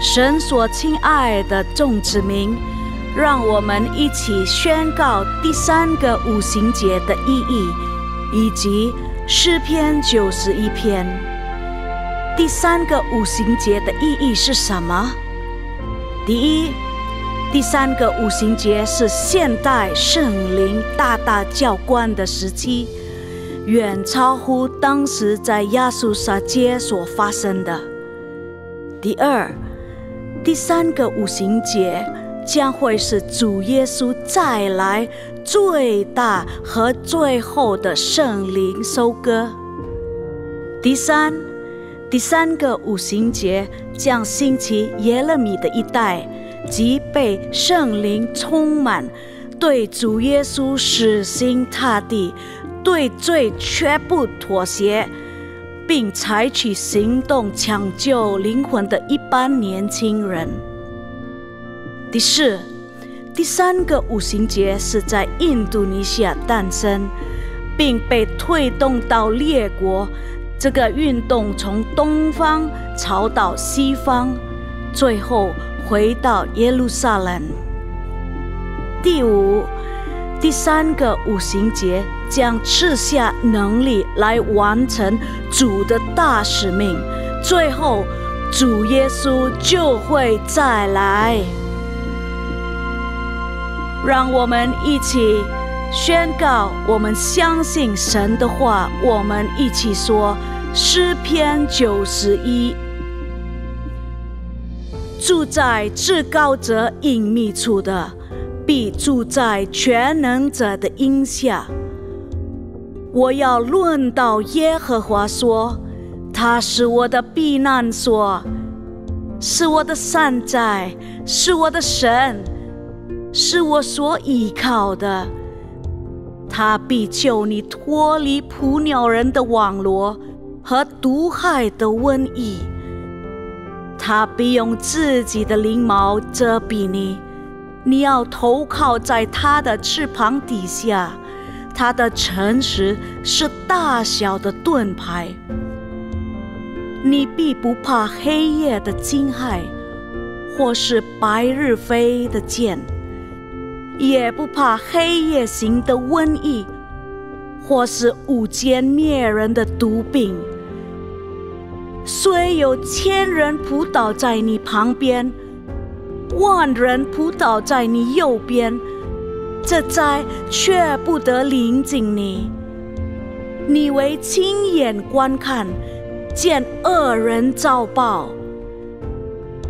神所亲爱的众子民，让我们一起宣告第3个五旬节的意义，以及诗篇91篇。第3个五旬节的意义是什么？第一，第3个五旬节是现代圣灵大大浇灌的时期，远超乎当时在亚述撒街所发生的。第二，第3个五旬节将会是主耶稣再来最大和最后的圣灵收割。第三个五旬节将兴起耶勒米的一代，即被圣灵充满，对主耶稣死心塌地，对罪绝不妥协，并采取行动抢救灵魂的一般年轻人。第四，第3个五旬节是在印度尼西亚诞生，并被推动到列国。这个运动从东方朝到西方，最后回到耶路撒冷。第五，第3个五旬节将赐下能力来完成主的大使命，最后主耶稣就会再来。让我们一起宣告，我们相信神的话。我们一起说诗篇91：住在至高者隐秘处的，必住在全能者的荫下。我要论到耶和华说，他是我的避难所，是我的山寨，是我的神，是我所依靠的。他必救你脱离捕鸟人的网罗和毒害的瘟疫。他必用自己的翎毛遮蔽你，你要投靠在他的翅膀底下。他的诚实是大小的盾牌。你必不怕黑夜的惊骇，或是白日飞的箭，也不怕黑夜行的瘟疫，或是午间灭人的毒病。虽有1000人扑倒在你旁边，10000人扑倒在你右边，这灾却不得临近你。你为亲眼观看，见恶人遭报。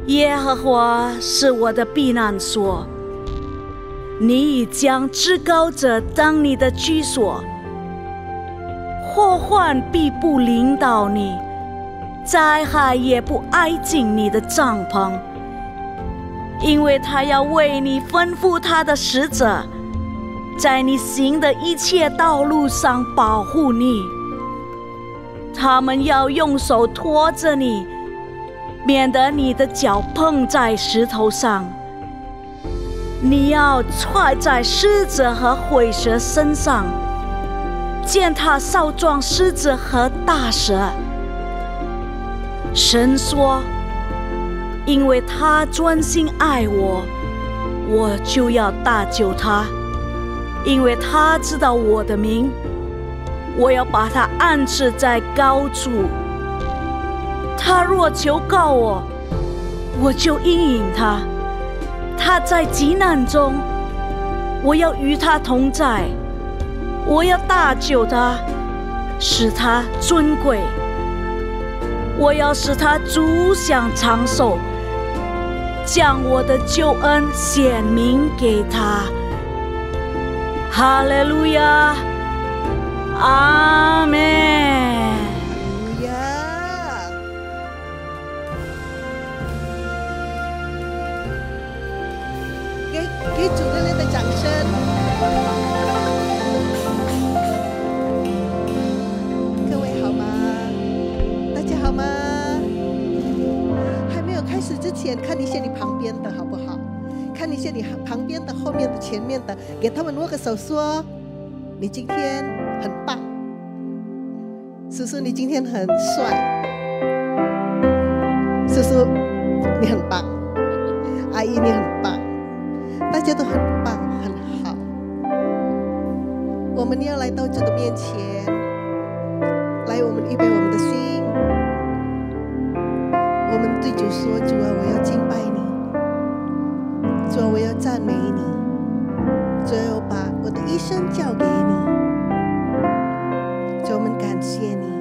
耶和华是我的避难所，你已将至高者当你的居所。祸患必不临到你，灾害也不挨近你的帐篷，因为他要为你吩咐他的使者，在你行的一切道路上保护你。他们要用手托着你，免得你的脚碰在石头上。你要踹在狮子和虺蛇身上，践踏少壮狮子和大蛇。神说，因为他专心爱我，我就要搭救他。因为他知道我的名，我要把他安置在高处。他若求告我，我就应允他。他在急难中，我要与他同在。我要搭救他，使他尊贵。我要使他足享长寿，将我的救恩显明给他。哈利路亚，阿们。给主热烈的掌声。各位好吗？大家好吗？还没有开始之前，看一下你旁边的好不好？看一下你旁边的、后面的、前面的，给他们握个手，说你今天很棒，叔叔你今天很帅，叔叔你很棒，阿姨你很棒，大家都很棒，很好。我们要来到主的面前，来，我们预备我们的心，我们对主说：主啊，我要敬拜你，主啊，我要赞美你，主啊，我把我的一生交给你，主啊，我们感谢你。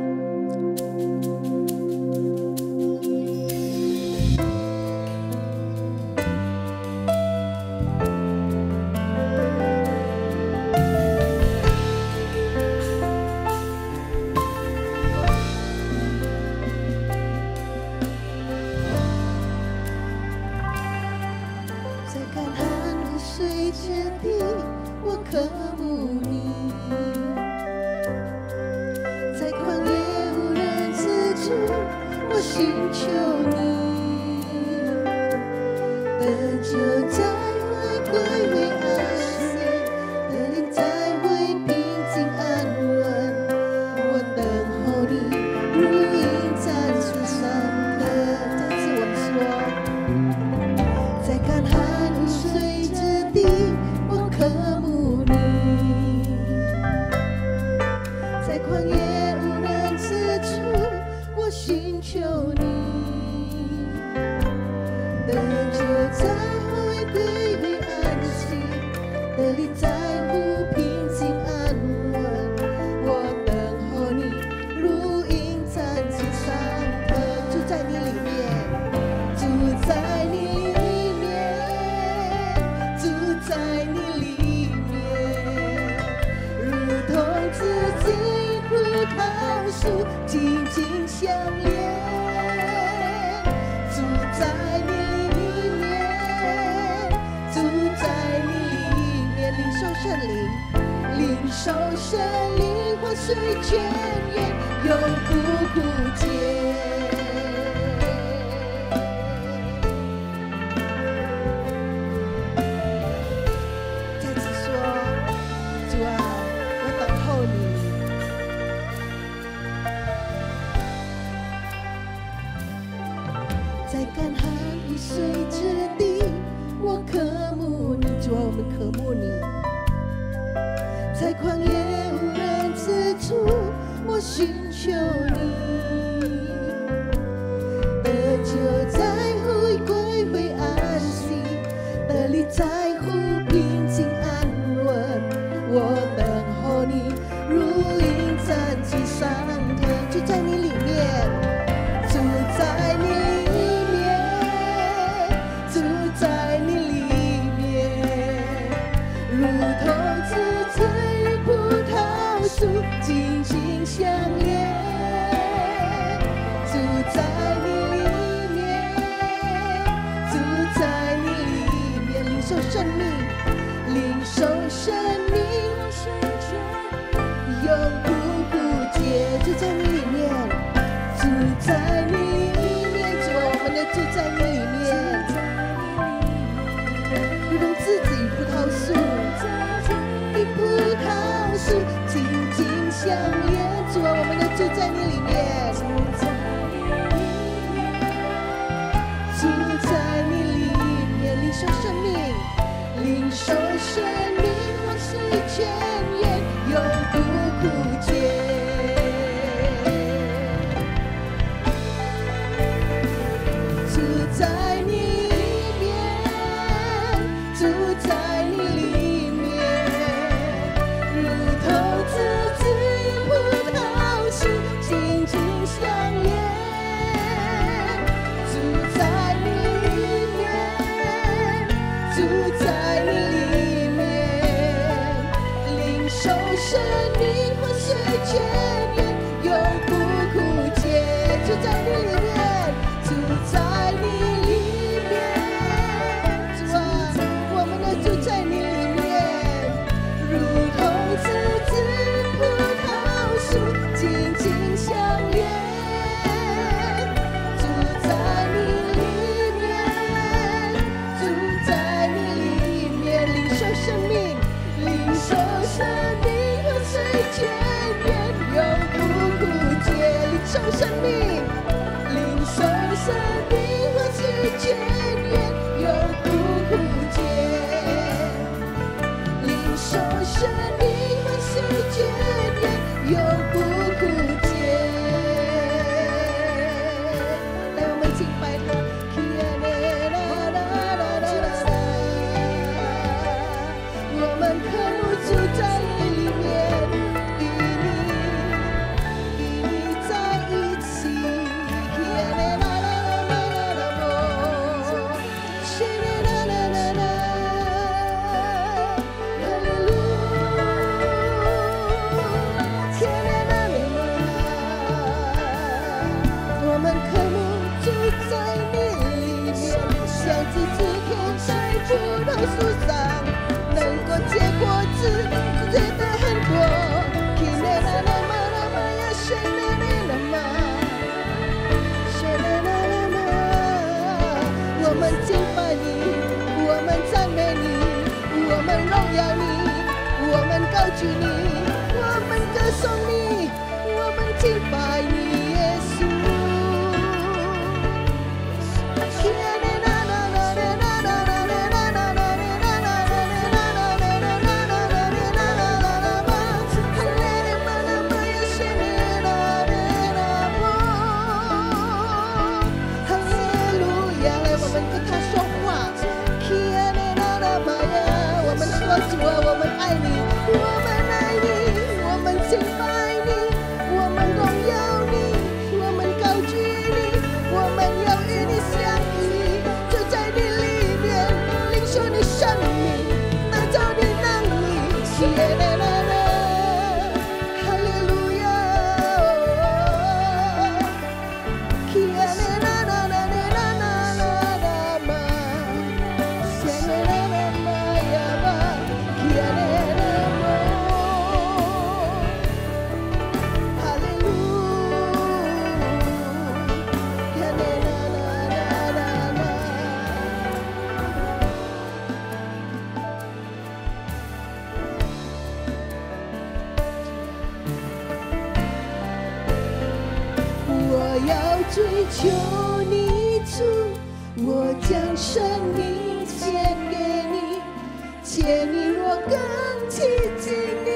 在你里面，住在你里树上，能够结果子，结得很多。我们敬拜你，我们赞美你，我们荣耀你，我们高举你，我们歌颂你，我们敬拜你，耶稣。主啊，我们爱你，我们爱你，我们敬拜你，我们荣耀你，我们高举你，我们要与你相依，就在你里面领受你生命，得着你能力。哈利路亚，追求你主，我将生命献给你，且你若更亲近你，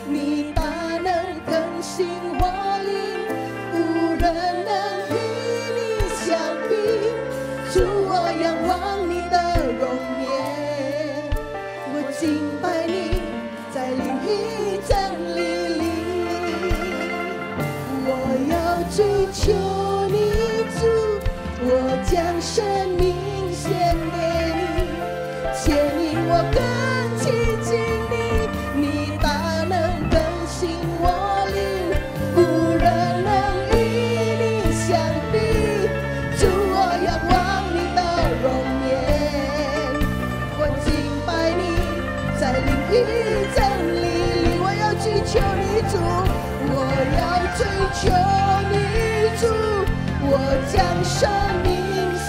你大能更新我灵，无人能与你相比。主，我仰望你的容颜，我敬拜你，在灵与真理里，我要追求我将生命献给你，且你我更亲近你，你大能更新我灵，无人能与你相比。主，我仰望你的容颜，我敬拜你，在灵与真理里，我要追求你主，我要追求你主，我将生命献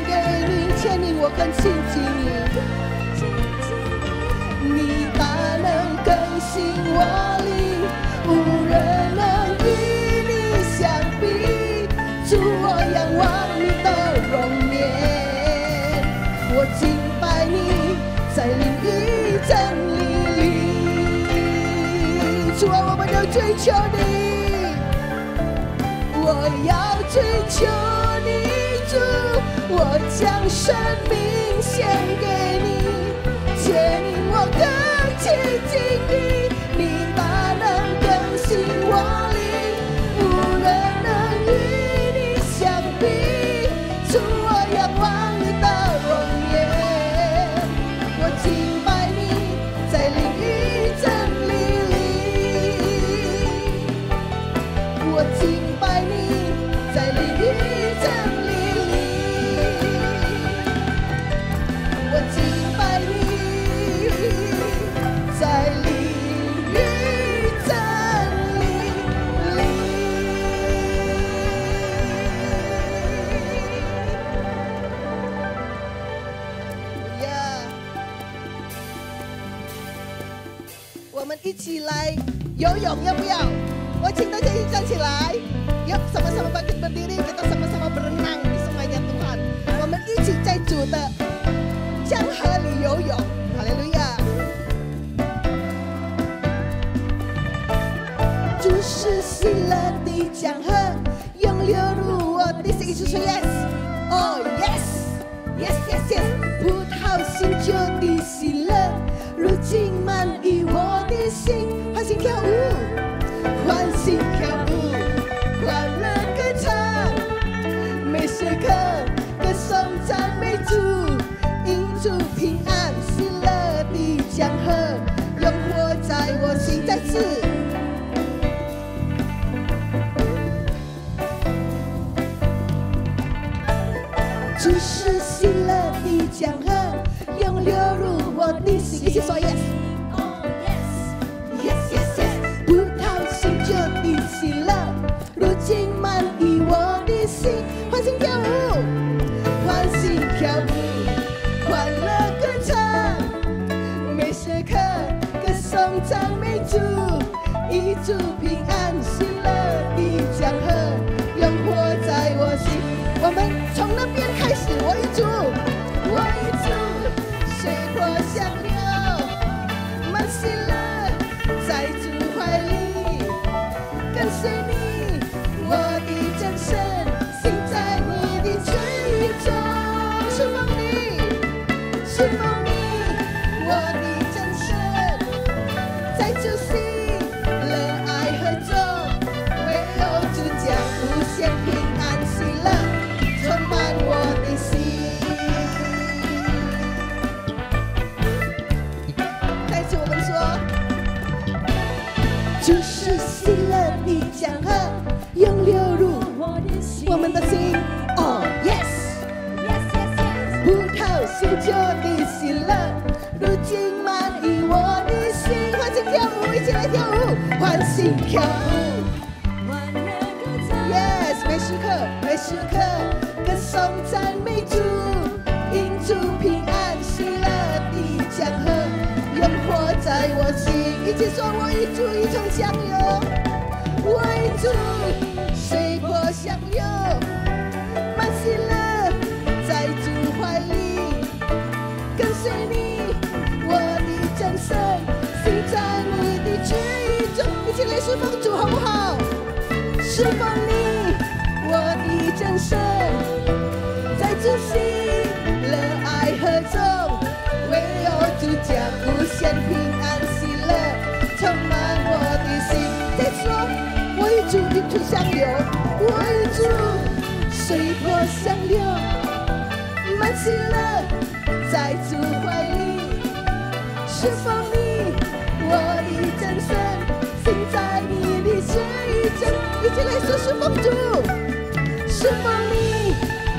给你，且你我更亲近你，你大能更新我灵，无人能与你相比。主，我仰望你的容颜，我敬拜你，在灵与真理里。主啊，我们要追求你，我要追求你主，我将生命献给你，且你我更亲近你，你大能更新我灵，无人能与你相比。主，我仰望你的容颜，我敬拜你，在灵与真理里，我敬拜你，在灵与真理里，我敬拜你，在灵与真理里。我们一起来游泳，要不要？我请大家一起站起来。Yuk, sama-sama bangkit berdiri, kita sama-sama berenang di sungainya Tuhan. 我们一起在主的江河里游泳，哈利路亚！主是喜乐的江河，永流入我的心。一起说 yes， 哦 yes，yes yes yes， 葡萄新酒的喜乐，如今满溢我的心，欢欣跳舞，欢欣跳舞。欢乐歌唱，每时刻歌颂赞美主，因主平安喜乐的江河，永活在我心。再次，主是喜乐的江河，永流入我的心。一起说 yes， yes yes yes， 葡萄新酒的喜乐，如今满溢我的心。欢欣跳舞，欢欣跳舞，欢乐歌唱，每时刻歌颂赞美主，一主平安喜乐的江河，永活在我心。我们从那边开始，我与主，我与主，水波相流，满喜乐在主怀里，跟随你，我的真神，心在你的旨意中，侍奉你，侍奉你，我的真神，在主心乐爱和中，唯有主将无限平安喜乐充满我的心。再次我们说，主是喜乐的江河，永流入我们的心。Oh yes， 葡萄新酒的喜乐，如今满溢我的心。欢欣跳舞，一起来跳舞，欢欣跳舞。Yes， 每时刻每时刻歌颂赞美主，因主平安喜乐的江河，永活在我心。一起说，我与主一同相拥，我与主水波相流，满喜乐在主怀里，跟随你，我的真神，心在你的旨意中。一起来侍奉主好不好？侍奉你，我的真神，在主心乐爱和中，唯有主将无限平安喜乐充满我的心。再说，我与主一同相拥，我与主水波相流，满喜乐在主怀里，侍奉你，我的真神，心在你的旨意中。一起来说，侍奉主，侍奉你，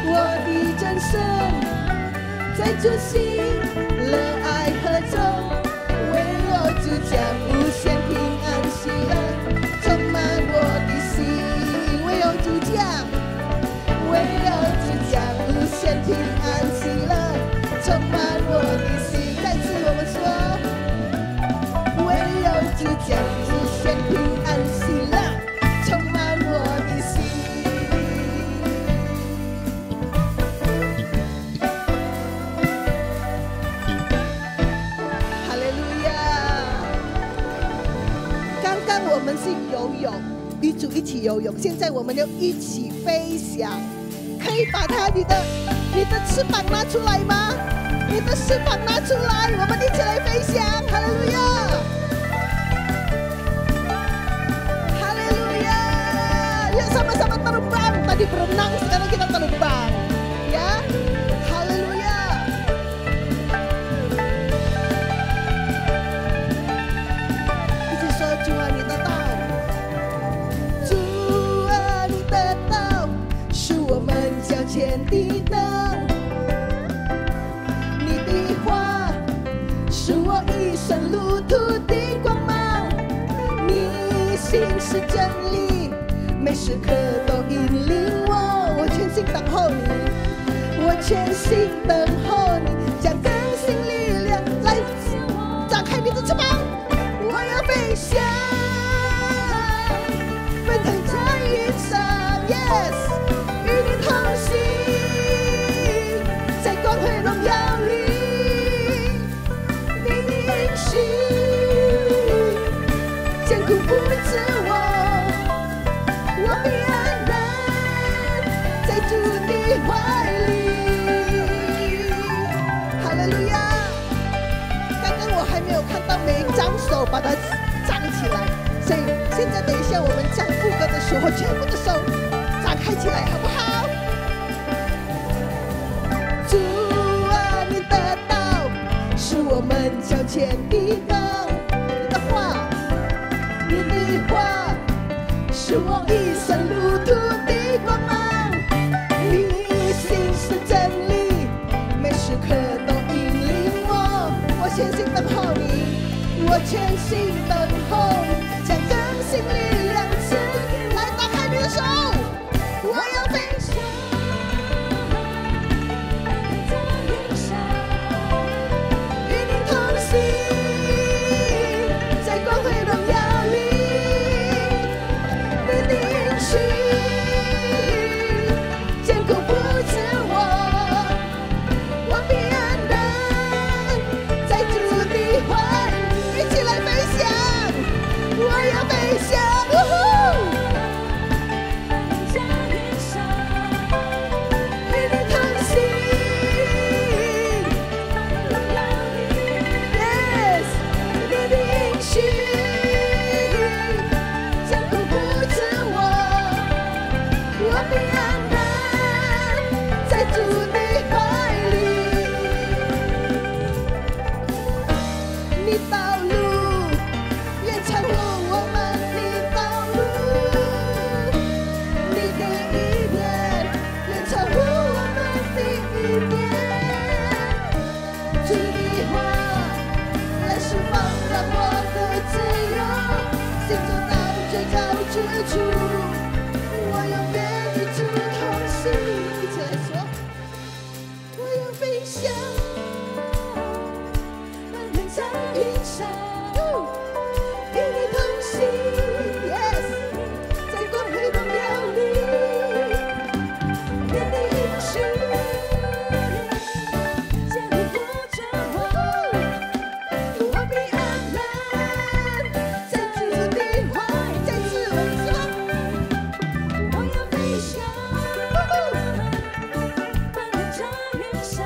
我的真神，在主心乐爱和中，唯有主将无限平安喜乐充满我的心。唯有主将，唯有主将无限平安喜乐充满我的心。再次我们说，唯有主将无限平安喜乐充满我的心。哈利路亚！刚刚我们是游泳，与主一起游泳，现在我们要一起飞翔。可以把你的翅膀拿出来吗？你的翅膀拿出来，我们一起来飞翔。哈利路亚！哈利路亚！Yuk sama-sama terbang. Tadi berenang, sekarang kita terbang. Ya, haleluya. 一起说，主啊，你的道，主啊，你的道是我们脚前的灯，你的话是我一生路途的光芒，你心是真理，每时刻都引领我。我全心等候你，我全心等候你，将更新力量来展开你的翅膀，我要飞翔，奔腾在云上。Yes， 与你同行，在光辉荣耀里，你的应许艰苦不止我，我必安然在主的怀里。哈利路亚！刚刚我还没有看到每一张手把它站起来，所以现在等一下我们唱副歌的时候，全部的手展开起来，好不好？主啊，你的道是我们脚前的灯，你的话，你的话是我一生路途的光芒，你心是真理，我全心等候，将更新力量赐给我。来，打开你的手，我要飞翔，与你同行，在光辉荣耀里，你的应许坚固不止我，我必安然在主的怀里。一起来飞翔，我要飞翔，与你同行。Yes， 你的应许坚固不止我，我必安然在主的怀里。你道路远超过我们的道路，你的意念远超过我们的意念。主的话来释放让我的自由，行走到最高之处，我永远与主同行。一起来说，我要飞翔，奔向云上，与你同行。Yes， 在光辉荣耀里，你的应许坚固不止我，我必安然在主的怀里。再次我们说，我要飞翔，奔向云上，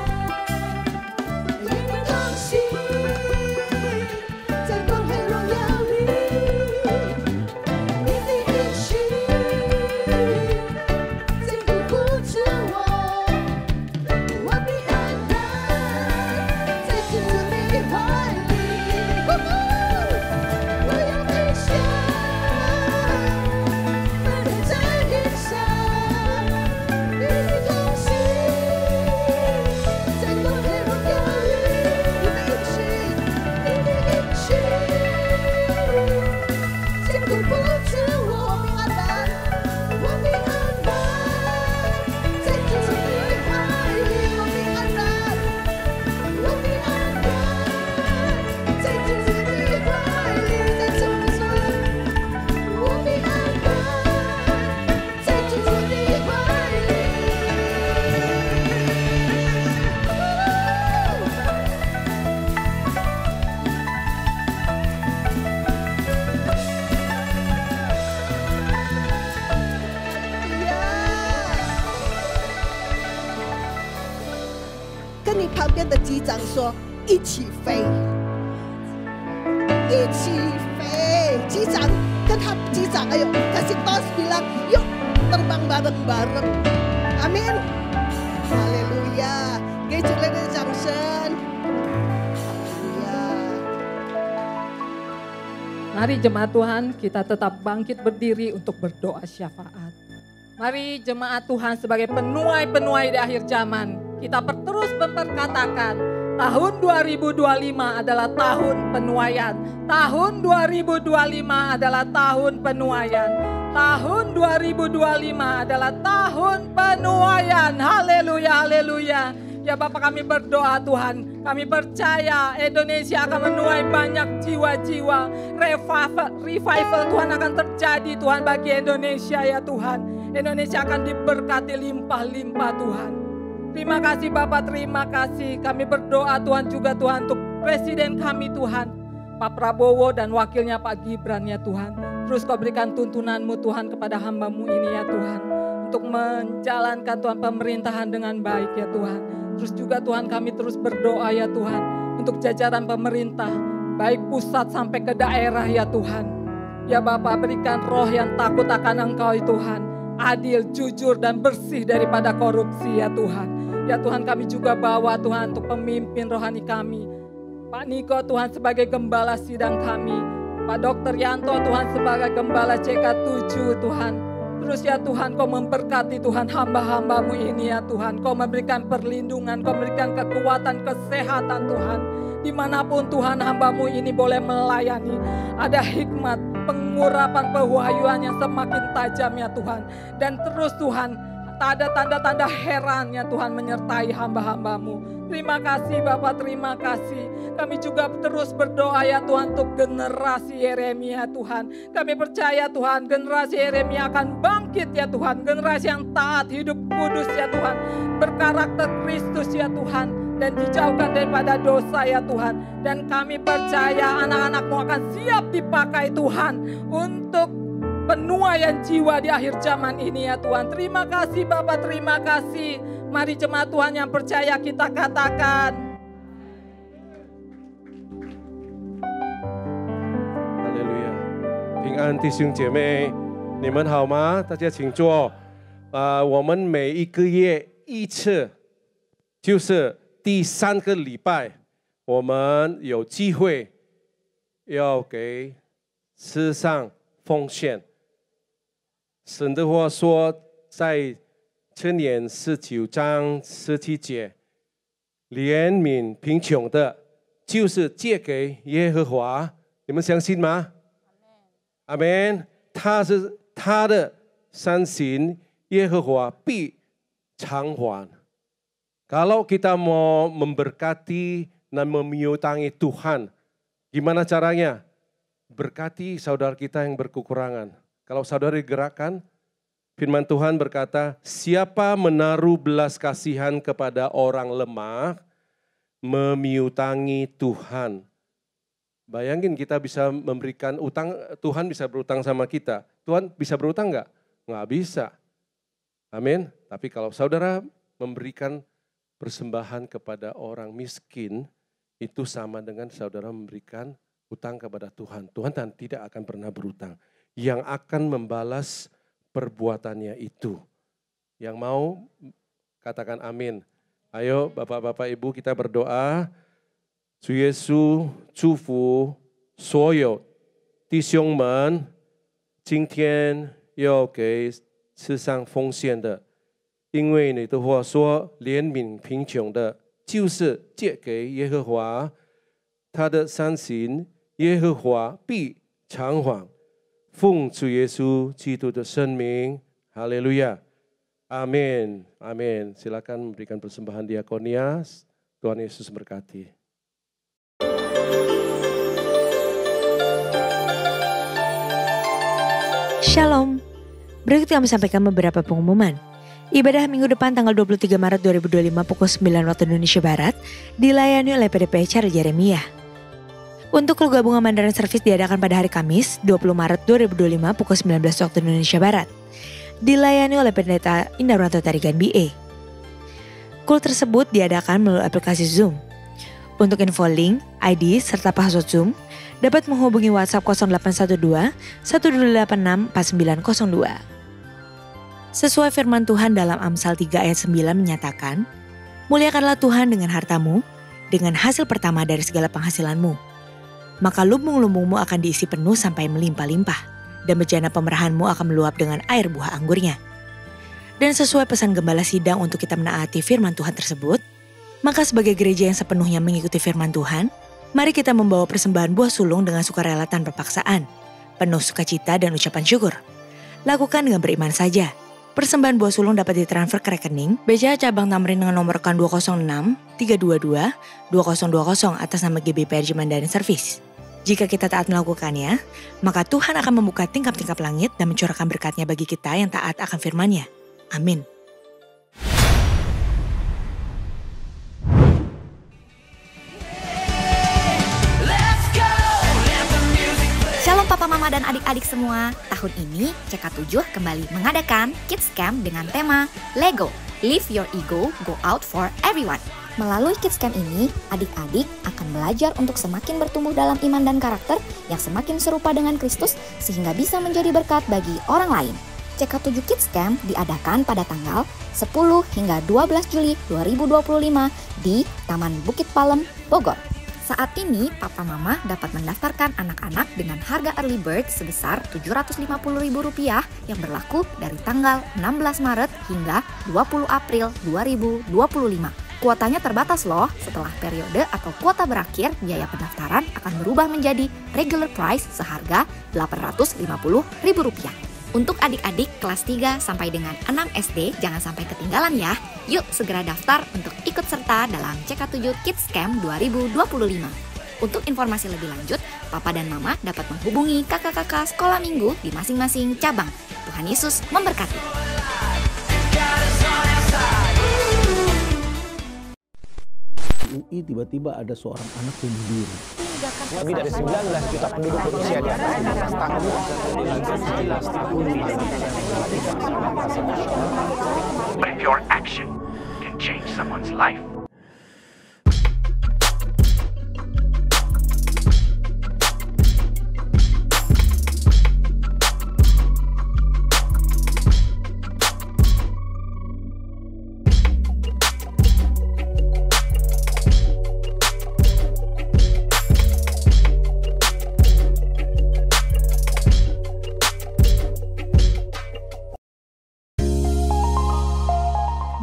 与你同行，在光辉荣耀里，你的应许坚固不止我，我必安然在主的怀里。我要飞翔，奔向云上，与你同行，在光辉荣耀里，你的应许，你的应许坚固不止我，我必安然在主的怀里。我必安然，我必安然在主的怀里。再次我们说，我必安然在主的怀里。跟你旁边的机长说，一起飞，一起飞。机长跟他机长, ayo kasih tos bilang, yuk terbang bareng-bareng. Amin. Haleluya. 给主来的掌声。Mari jemaat Tuhan, kita tetap bangkit berdiri untuk berdoa syafaat. Mari jemaat Tuhan sebagai penuai-penuai di akhir zaman, kita terus memperkatakan tahun 2025 adalah tahun penuaian. Tahun 2025 adalah tahun penuaian. Tahun 2025 adalah tahun penuaian. Haleluya, haleluya. Ya Bapak, kami berdoa Tuhan, kami percaya Indonesia akan menuai banyak jiwa-jiwa. Revival Tuhan akan terjadi Tuhan bagi Indonesia ya Tuhan. Indonesia akan diberkati limpah-limpah Tuhan. Terima kasih Bapak, terima kasih. Kami berdoa Tuhan juga Tuhan untuk Presiden kami Tuhan, Pak Prabowo dan wakilnya Pak Gibran ya Tuhan. Terus Kau berikan tuntunan-Mu Tuhan kepada hamba-Mu ini ya Tuhan, untuk menjalankan Tuhan pemerintahan dengan baik ya Tuhan. Terus juga Tuhan kami terus berdoa ya Tuhan untuk jajaran pemerintah, baik pusat sampai ke daerah ya Tuhan. Ya Bapak, berikan roh yang takut akan Engkau ya Tuhan, adil, jujur dan bersih daripada korupsi ya Tuhan. Ya Tuhan, kami juga bawa Tuhan untuk pemimpin rohani kami, Pak Niko Tuhan sebagai gembala sidang kami, Pak Dr. Yanto Tuhan sebagai gembala CK7 Tuhan. Terus ya Tuhan, Kau memberkati Tuhan hamba-hamba-Mu ini ya Tuhan. Kau memberikan perlindungan, Kau memberikan kekuatan, kesehatan Tuhan. Dimanapun Tuhan hamba-Mu ini boleh melayani, ada hikmat, pengurapan pewahyuan yang semakin tajam ya Tuhan. Dan terus Tuhan, ada tanda-tanda heran ya Tuhan menyertai hamba-hamba-Mu. Terima kasih Bapak, terima kasih. Kami juga terus berdoa ya Tuhan untuk generasi Yeremia Tuhan. Kami percaya Tuhan generasi Yeremia akan bangkit ya Tuhan. Generasi yang taat, hidup kudus ya Tuhan. Berkarakter Kristus ya Tuhan. Dan dijauhkan daripada dosa ya Tuhan. Dan kami percaya anak-anak-Mu akan siap dipakai Tuhan untuk penuaian jiwa di akhir zaman ini ya Tuhan. Terima kasih Bapak, terima kasih. Mari jemaat Tuhan yang percaya kita katakan. Haleluya. 平安弟兄姐妹，你们好吗？大家请坐。我们每一个月一次，就是第3个礼拜，我们有机会要给世上奉献。神的话说，在箴言19章17节，怜悯贫穷的，就是借给耶和华。你们相信吗？阿们。他的善行，耶和华必偿还。Kalau kita mau memberkati dan menyutangi Tuhan, gimana caranya? Berkati saudara kita yang berkekurangan. Kalau saudara digerakkan, firman Tuhan berkata, siapa menaruh belas kasihan kepada orang lemah, memiutangi Tuhan. Bayangin kita bisa memberikan utang, Tuhan bisa berutang sama kita. Tuhan bisa berutang enggak? Enggak bisa. Amin. Tapi kalau saudara memberikan persembahan kepada orang miskin, itu sama dengan saudara memberikan utang kepada Tuhan. Tuhan tidak akan pernah berutang. Yang akan membalas perbuatannya itu. Yang mau katakan amin. Ayo Bapak-Bapak Ibu kita berdoa. 主耶稣祝福所有弟兄们，今天要给世上奉献的，因为你的话说，怜悯贫穷的，就是借给耶和华，他的善行，耶和华必偿还。奉主耶稣基督的圣名，哈利路亚，阿门，阿门。Silakan memberikan persembahan diakonia. Tuhan Yesus berkati. Shalom. Berikut kami sampaikan beberapa pengumuman. Ibadah minggu depan tanggal 23 Maret 2025 pukul 9 waktu Indonesia Barat dilayani oleh PDP Cara Jeremia. Untuk keluarga gabungan Mandarin Service diadakan pada hari Kamis 20 Maret 2025 pukul 19 waktu Indonesia Barat. Dilayani oleh Pendeta Indarwanto Tarigan BA. Kul tersebut diadakan melalui aplikasi Zoom. Untuk info link, ID, serta password Zoom, dapat menghubungi WhatsApp 0812 1286 4902. Sesuai firman Tuhan dalam Amsal 3 ayat 9 menyatakan, muliakanlah Tuhan dengan hartamu, dengan hasil pertama dari segala penghasilanmu. Maka lumbung-lumbungmu akan diisi penuh sampai melimpah-limpah, dan bejana pemerahanmu akan meluap dengan air buah anggurnya. Dan sesuai pesan Gembala Sidang untuk kita menaati firman Tuhan tersebut, maka sebagai gereja yang sepenuhnya mengikuti firman Tuhan, mari kita membawa persembahan buah sulung dengan sukarela tanpa paksaan, penuh sukacita dan ucapan syukur. Lakukan dengan beriman saja. Persembahan buah sulung dapat ditransfer ke rekening BCA Cabang Tamrin dengan nomor rekening 206 322 2020 atas nama GBPRJ Mandarin Service. Jika kita taat melakukannya, maka Tuhan akan membuka tingkap-tingkap langit dan mencurahkan berkat-Nya bagi kita yang taat akan firman-Nya. Amin. Shalom Papa Mama dan adik-adik semua. Tahun ini CK7 kembali mengadakan Kids Camp dengan tema Lego, Live Your Ego, Go Out for Everyone. Melalui Kids Camp ini, adik-adik akan belajar untuk semakin bertumbuh dalam iman dan karakter yang semakin serupa dengan Kristus sehingga bisa menjadi berkat bagi orang lain. CK7 Kids Camp diadakan pada tanggal 10 hingga 12 Juli 2025 di Taman Bukit Palem, Bogor. Saat ini, Papa Mama dapat mendaftarkan anak-anak dengan harga early bird sebesar Rp750.000 yang berlaku dari tanggal 16 Maret hingga 20 April 2025. Kuotanya terbatas loh. Setelah periode atau kuota berakhir, biaya pendaftaran akan berubah menjadi regular price seharga Rp850.000. Untuk adik-adik kelas 3 sampai dengan 6 SD, jangan sampai ketinggalan ya. Yuk segera daftar untuk ikut serta dalam CK7 Kids Camp 2025. Untuk informasi lebih lanjut, Papa dan Mama dapat menghubungi kakak-kakak sekolah minggu di masing-masing cabang. Tuhan Yesus memberkati. UI tiba-tiba ada seorang anak bunuh diri. Lebih dari 19 juta penduduk berusia di atas 15 tahun. But if your action can change someone's life.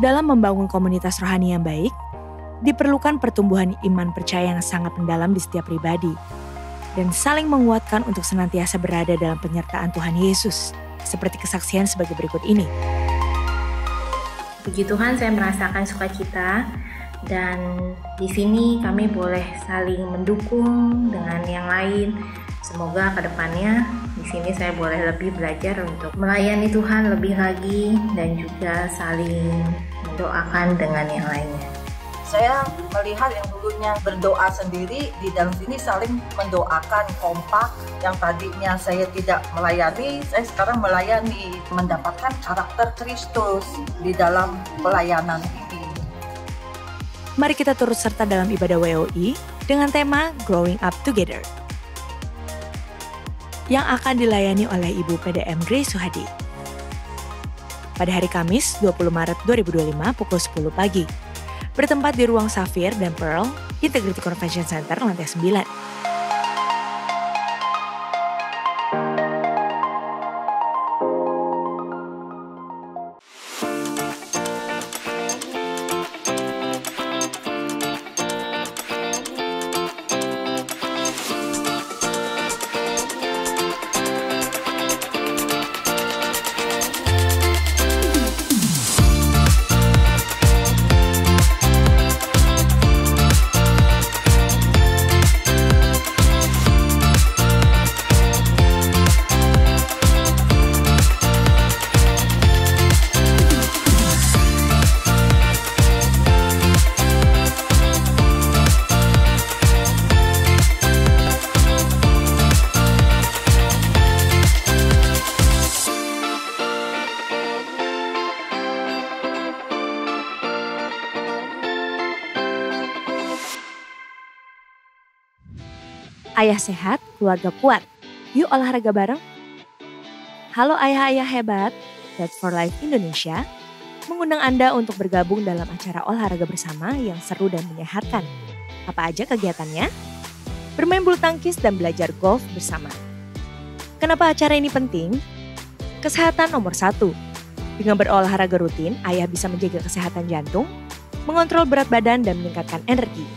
Dalam membangun komunitas rohani yang baik, diperlukan pertumbuhan iman percaya yang sangat mendalam di setiap pribadi, dan saling menguatkan untuk senantiasa berada dalam penyertaan Tuhan Yesus, seperti kesaksian sebagai berikut ini. Puji Tuhan, saya merasakan sukacita, dan di sini kami boleh saling mendukung dengan yang lain. Semoga ke depannya di sini saya boleh lebih belajar untuk melayani Tuhan lebih lagi dan juga saling mendoakan dengan yang lainnya. Saya melihat yang dulunya berdoa sendiri, di dalam sini saling mendoakan, kompak. Yang tadinya saya tidak melayani, saya sekarang melayani, mendapatkan karakter Kristus di dalam pelayanan ini. Mari kita turut serta dalam ibadah WOI dengan tema Growing Up Together, yang akan dilayani oleh Ibu PDM Grace Suhadi pada hari Kamis 20 Maret 2025 pukul 10 pagi. Bertempat di Ruang Safir dan Pearl, Integrity Convention Center, lantai 9. Ayah sehat, keluarga kuat. Yuk olahraga bareng. Halo ayah-ayah hebat, That's for Life Indonesia mengundang Anda untuk bergabung dalam acara olahraga bersama yang seru dan menyehatkan. Apa aja kegiatannya? Bermain bulu tangkis dan belajar golf bersama. Kenapa acara ini penting? Kesehatan nomor 1. Dengan berolahraga rutin, ayah bisa menjaga kesehatan jantung, mengontrol berat badan dan meningkatkan energi.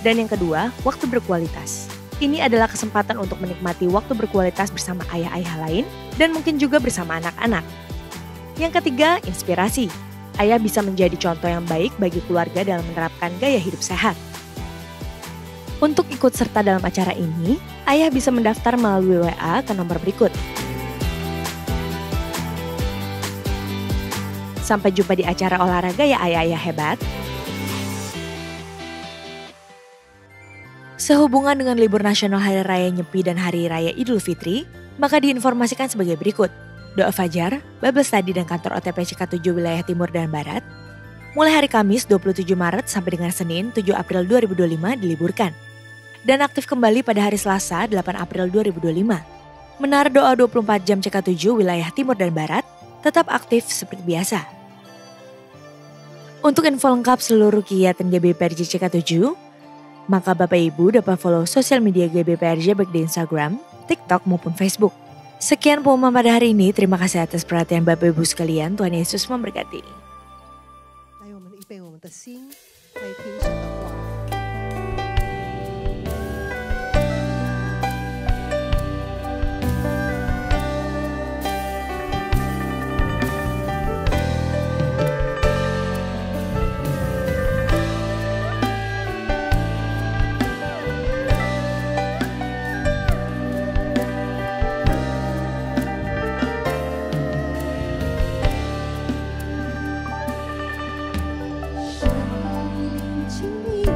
Dan yang kedua, waktu berkualitas. Ini adalah kesempatan untuk menikmati waktu berkualitas bersama ayah-ayah lain dan mungkin juga bersama anak-anak. Yang ketiga, inspirasi. Ayah bisa menjadi contoh yang baik bagi keluarga dalam menerapkan gaya hidup sehat. Untuk ikut serta dalam acara ini, ayah bisa mendaftar melalui WA ke nomor berikut. Sampai jumpa di acara olahraga ya ayah-ayah hebat. Sehubungan dengan libur nasional Hari Raya Nyepi dan Hari Raya Idul Fitri, maka diinformasikan sebagai berikut. Doa Fajar, Bible Study dan kantor OTP CK7 wilayah Timur dan Barat, mulai hari Kamis 27 Maret sampai dengan Senin 7 April 2025 diliburkan. Dan aktif kembali pada hari Selasa 8 April 2025. Menara doa 24 jam CK7 wilayah Timur dan Barat tetap aktif seperti biasa. Untuk info lengkap seluruh kegiatan GBPRJ CK7, maka Bapak Ibu dapat follow sosial media GBPRJ baik di Instagram, TikTok maupun Facebook. Sekian pengumuman pada hari ini. Terima kasih atas perhatian Bapak Ibu sekalian. Tuhan Yesus memberkati. 来，我们预备我们的心。来听神的话。请你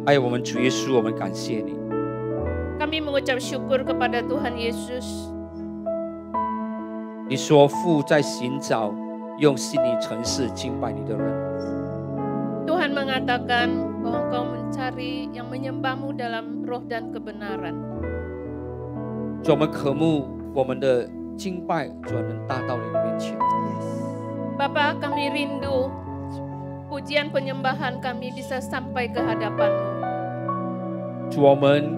爱我们主耶稣，我们感谢你。 Kami mengucap syukur kepada Tuhan Yesus. 你说父在寻找用心灵诚实敬拜你的人。 Tuhan mengatakan bahwa Engkau mencari yang menyembahmu dalam roh dan kebenaran. 主，我们渴慕我们的敬拜，主能达到你的面前。 Bapa, kami rindu pujian penyembahan kami bisa sampai ke hadapan-Mu. 主，我们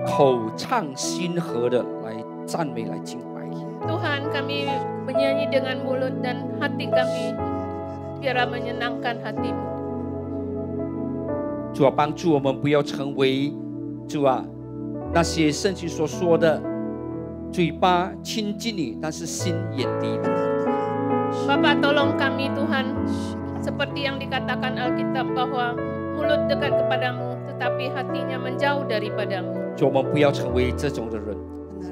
口唱心和的来赞美，来敬拜。 Tuhan, kami menyanyi dengan mulut dan hati kami biarlah menyenangkan hati-Mu. 主啊，帮助我们不要成为主啊那些圣经所说的嘴巴亲近你，但是心远离你。 Bapa, tolong kami Tuhan, seperti yang dikatakan Alkitab bahwa mulut dekat kepadamu, tetapi hatinya menjauh daripadamu. 主，我们不要成为这种的人。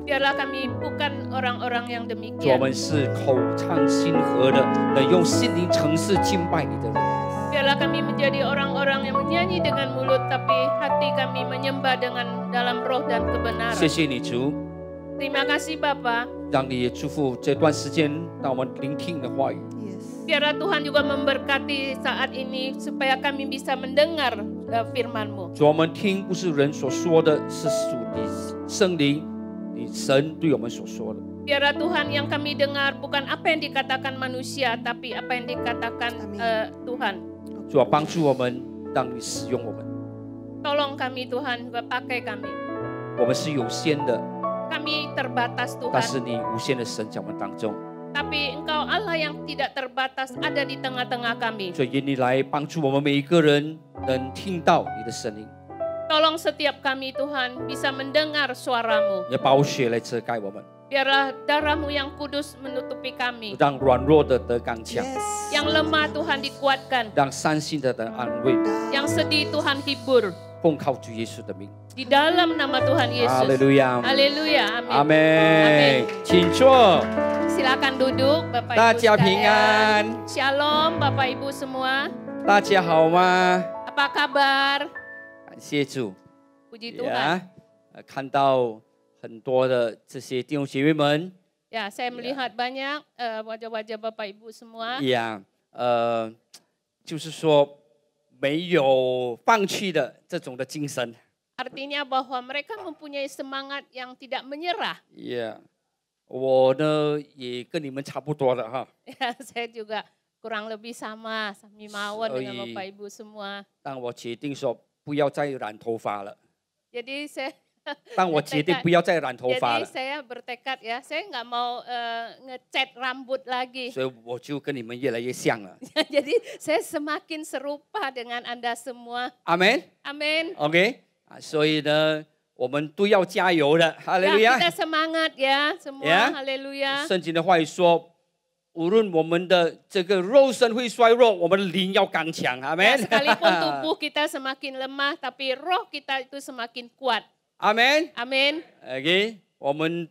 Biarlah kami bukan orang-orang yang 主，我 demikian. 们是口唱心和的，能用心灵诚实敬拜你的人。 Biarlah kami menjadi orang-orang yang menyanyi dengan mulut, tapi hati kami menyembah dengan dalam roh dan kebenaran. 谢谢你，主， Terima kasih Bapa. 让你也祝福这段时间，让我们聆听你的话语。 Biarlah Tuhan juga memberkati saat ini supaya kami bisa mendengar firman-Mu. 主，我们听不是人所说的，是属你圣灵、你神对我们所说的。 Biarlah Tuhan yang kami dengar bukan apa yang dikatakan manusia, tapi apa yang dikatakan Tuhan. 主啊，帮助我们，让你使用我们。 Tolong kami Tuhan, juga pakai kami. 我们是有限的， Kami terbatas 但是 Tuhan, 你无限的神在我们当中。 tapi Engkau Allah yang tidak terbatas ada di tengah-tengah kami. 所以愿你来帮助我们每一个人，能听到你的声音。 Tolong setiap kami Tuhan bisa mendengar suara-Mu. 你的宝血来遮盖我们， Biarlah darah-Mu yang kudus menutupi kami. 让软弱的得刚强， Yang lemah Tuhan dikuatkan. 让伤心的得安慰。 Yang sedih Tuhan hibur. 奉靠主耶稣的名， Di dalam nama Tuhan 哈 Yesus. 利路亚， Haleluya. 阿 Amin. 门。请坐， Silakan duduk Bapak 大 Ibu 家平 sekalian. 安， Shalom Bapak Ibu semua. 大家好吗？ Apa kabar? 感谢主。 Puji Tuhan. 呀，看到很多的这些弟兄姐妹们， Ya, saya melihat banyak wajah-wajah Bapak Ibu semua. 呀，就是说没有放弃的这种的精神。 Artinya bahwa mereka mempunyai semangat yang tidak menyerah. 呀，我呢也跟你们差不多的哈。 Ya, saya juga kurang lebih sama, sami mawon dengan Bapak Ibu semua. 当我决定说不要再染头发了， Jadi saya 当我决定不要再染头发 Jadi 了， saya bertekad ya, saya nggak mau ngecat rambut lagi. 所以我就跟你们越来越像了。 Jadi saya semakin serupa dengan Anda semua. 阿门。 Amin. OK 啊，所以呢，我们都要加油的，哈利路 Ya, 亚。 kita semangat ya semua. Ya. Haleluya. 圣经的话语说，无论我们的这个肉身会衰弱，我们的灵要刚强，阿 Ya, 门。 sekalipun tubuh kita semakin lemah, tapi roh kita itu semakin kuat. 阿门。 Amin. OK，我们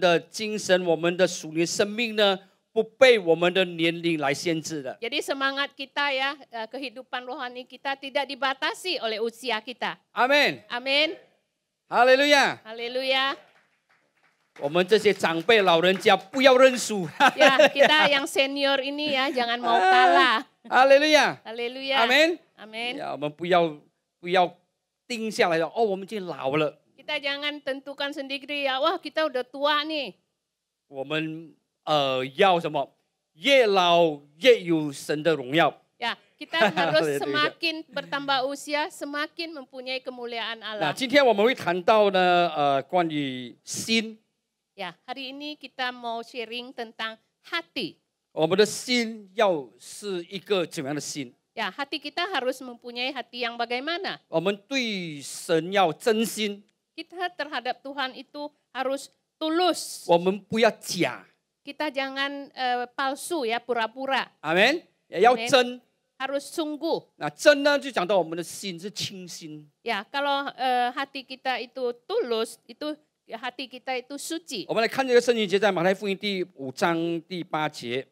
的精神，我们的属灵生命呢，不被我们的年龄来限制的。 Jadi semangat kita ya, kehidupan rohani kita tidak dibatasi oleh usia kita. 阿门。 Amin. 哈利路亚。 Haleluya. 我们这些长辈老人家不要认输。 Ya, kita yang senior ini ya, jangan mau kalah. 哈利路亚。 Haleluya. 阿门。 Amin. 呀，我们不要定下来了，哦，我们已经老了。 Kita jangan tentukan sendiri ya, wah kita udah tua nih. 我们要什么？越老越有神的荣耀。 Ya, kita harus semakin bertambah usia, semakin mempunyai kemuliaan 那 Allah. 今天我们会谈到呢，关于心， Ya, hari ini kita mau sharing tentang hati. 我们的心要是一个怎么样的心？ Ya, hati kita harus mempunyai hati yang bagaimana? 我们对神要真心， Kita terhadap Tuhan itu harus tulus. 我们不要假， Kita jangan palsu ya, pura-pura. 阿门。也要 Amen. 真。 Harus sungguh. 那真呢，就讲到我们的心是清心。 Ya, kalau hati kita itu tulus, itu hati kita itu suci. 我们来看这个圣经节，在马太福音第5章第8节。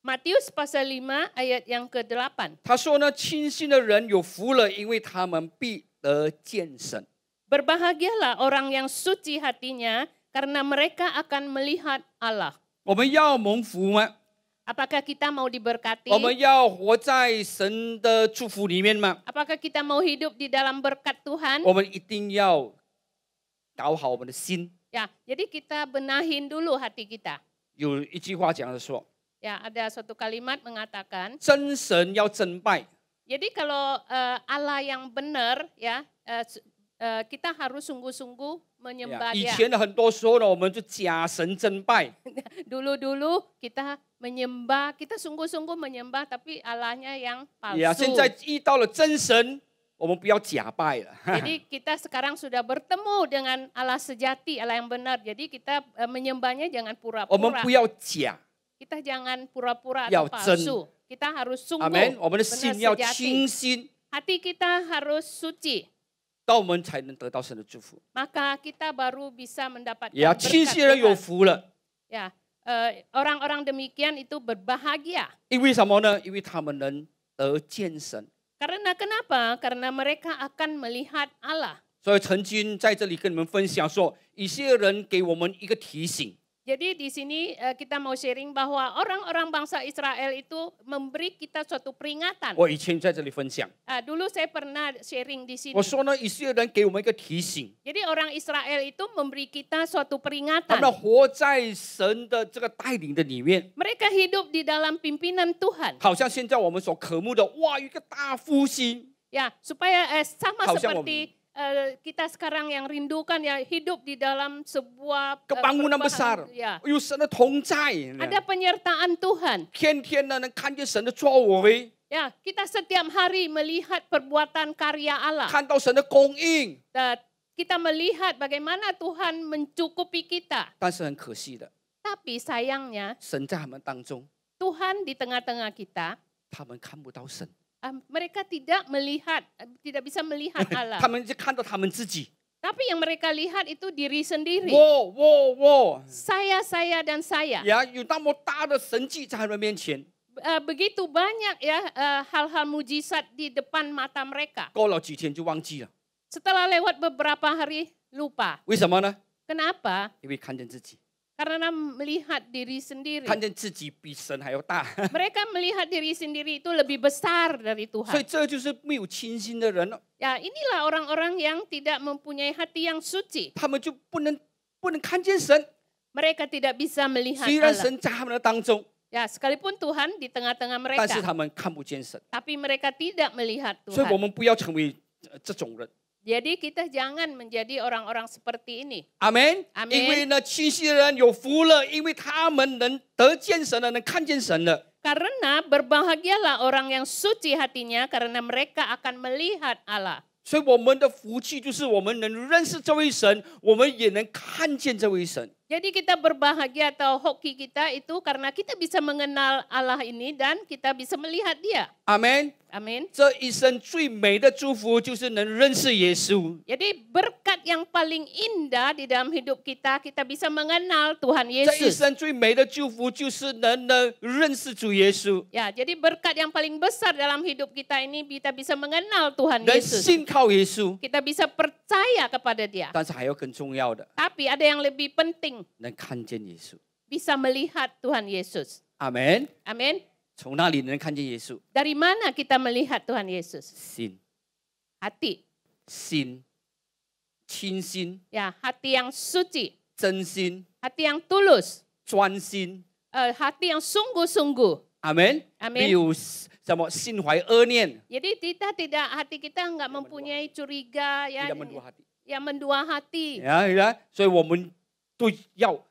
Matius pasal 5 ayat yang ke-8. 他说呢，清心的人有福了，因为他们必得见神。 Berbahagialah orang yang suci hatinya, karena mereka akan melihat Allah. 我们要蒙福吗？ Apakah kita mau diberkati? 我们要活在神的祝福里面吗？ Apakah kita mau hidup di dalam berkat Tuhan? 我们一定要搞好我们的心。 Ya, jadi kita benahin dulu hati kita. 有一句话讲的说， Ya, ada suatu kalimat mengatakan, 真神要真拜， jadi kalau Allah yang benar, ya, kita harus sungguh-sungguh menyembah 以 Dia. 前的很多时候呢，我们就假神真拜。 Dulu-dulu kita menyembah, kita sungguh-sungguh menyembah, tapi Allahnya yang 呀， palsu. 现在遇到了真神，我们不要假拜了。 Jadi kita sekarang sudah bertemu dengan Allah sejati, Allah yang benar. Jadi kita menyembahnya jangan 我们 pura-pura. 不要假， Kita jangan pura-pura Yao atau zhen. palsu. Kita harus 阿门。 sungguh, 我们的 benar 心要 sejati. 清心， Hati kita harus suci. 到我们才能得到神的祝福。 Maka kita baru bisa mendapatkan 呀， berkat 清心人有 Tuhan. 福了， Ya, orang-orang demikian itu berbahagia. 因为什么呢？因为他们能得见神。 Karena kenapa? Karena mereka akan melihat Allah. 所以曾经在这里跟你们分享说，以色列人给我们一个提醒。 Jadi di sini kita mau sharing bahwa orang-orang bangsa Israel itu memberi kita suatu peringatan. 我以前在这里分享， Dulu saya pernah sharing di sini. 我说呢，以色列人给我们一个提醒， Jadi orang Israel itu memberi kita suatu 他 peringatan. 们活在神的这个带领的里面， Mereka hidup di dalam pimpinan Tuhan. 好像现在我们所渴慕的，哇，一个大复兴， Ya, supaya sama 好像我们 seperti kita sekarang yang rindukan ya hidup di dalam sebuah kebangunan besar， ya. 有神的同在， Ada penyertaan Tuhan. 天天呢能看见神的作为， Ya, kita setiap hari melihat perbuatan karya Allah. 看到神的供应。 Kita melihat bagaimana Tuhan mencukupi kita. 但是很可惜的， Tapi sayangnya 神在他们当中， Tuhan di tengah-tengah kita, 他们看不到神， mereka tidak melihat, tidak bisa melihat Allah. 他们就看到他们自己。 Tapi yang mereka lihat itu diri sendiri. 我， Saya dan saya. 呀，有那么大的神迹在他们面前， Begitu banyak ya hal-hal mujizat di depan mata mereka. 过了几天就忘记了， Setelah lewat beberapa hari lupa. 为什么呢？ Kenapa? 因为看见自己， Karena melihat diri sendiri. 看见自己比神还要大， Mereka melihat diri sendiri itu lebih besar dari 所以 Tuhan. 这就是没有清心的人了， Ya, inilah orang-orang yang tidak mempunyai hati yang suci. 他们就不能看见神。 Mereka tidak bisa melihat 虽然 Allah. 神在他们的当中， Ya, sekalipun Tuhan di tengah-tengah 但是 mereka, 他们看不见神， tapi mereka tidak melihat 所以我 Tuhan. 们不要成为这种人。 Jadi kita jangan menjadi orang-orang seperti ini. 阿门。 Amen 因为呢，清晰的人有福了，因为他们能得见神了，能看见神了。 Karena berbahagialah orang yang suci hatinya, karena mereka akan melihat Allah. 所以我们的福气就是我们能认识这位神，我们也能看见这位神。 Jadi kita berbahagia atau hoki kita itu karena kita bisa mengenal Allah ini dan kita bisa melihat Dia. 阿门。 Amin. 这一生最美的祝福就是能认识耶稣。 Jadi berkat yang paling indah di dalam hidup kita, kita bisa mengenal Tuhan 这一 Yesus. 生最美的祝福就是能认识主耶稣， Ya, jadi berkat yang paling besar dalam hidup kita ini kita bisa mengenal Tuhan 能 Yesus. 信靠耶稣。 Kita bisa percaya kepada Dia. 但是还有更重要的， Tapi ada yang lebih penting, 能看见耶稣。 bisa melihat Tuhan Yesus. 阿门。 Amin. 从哪里能看见耶稣？ Dari mana kita melihat Tuhan Yesus? 心， Hati. 心，清心， Ya, hati yang suci, 真心， hati yang tulus, 专心。 hati yang sungguh-sungguh. 阿门。 Amin 没有什么心怀恶念， Jadi hati kita enggak mempunyai curiga ya, tidak mendua hati。 yang mendua hati. 所以我们都要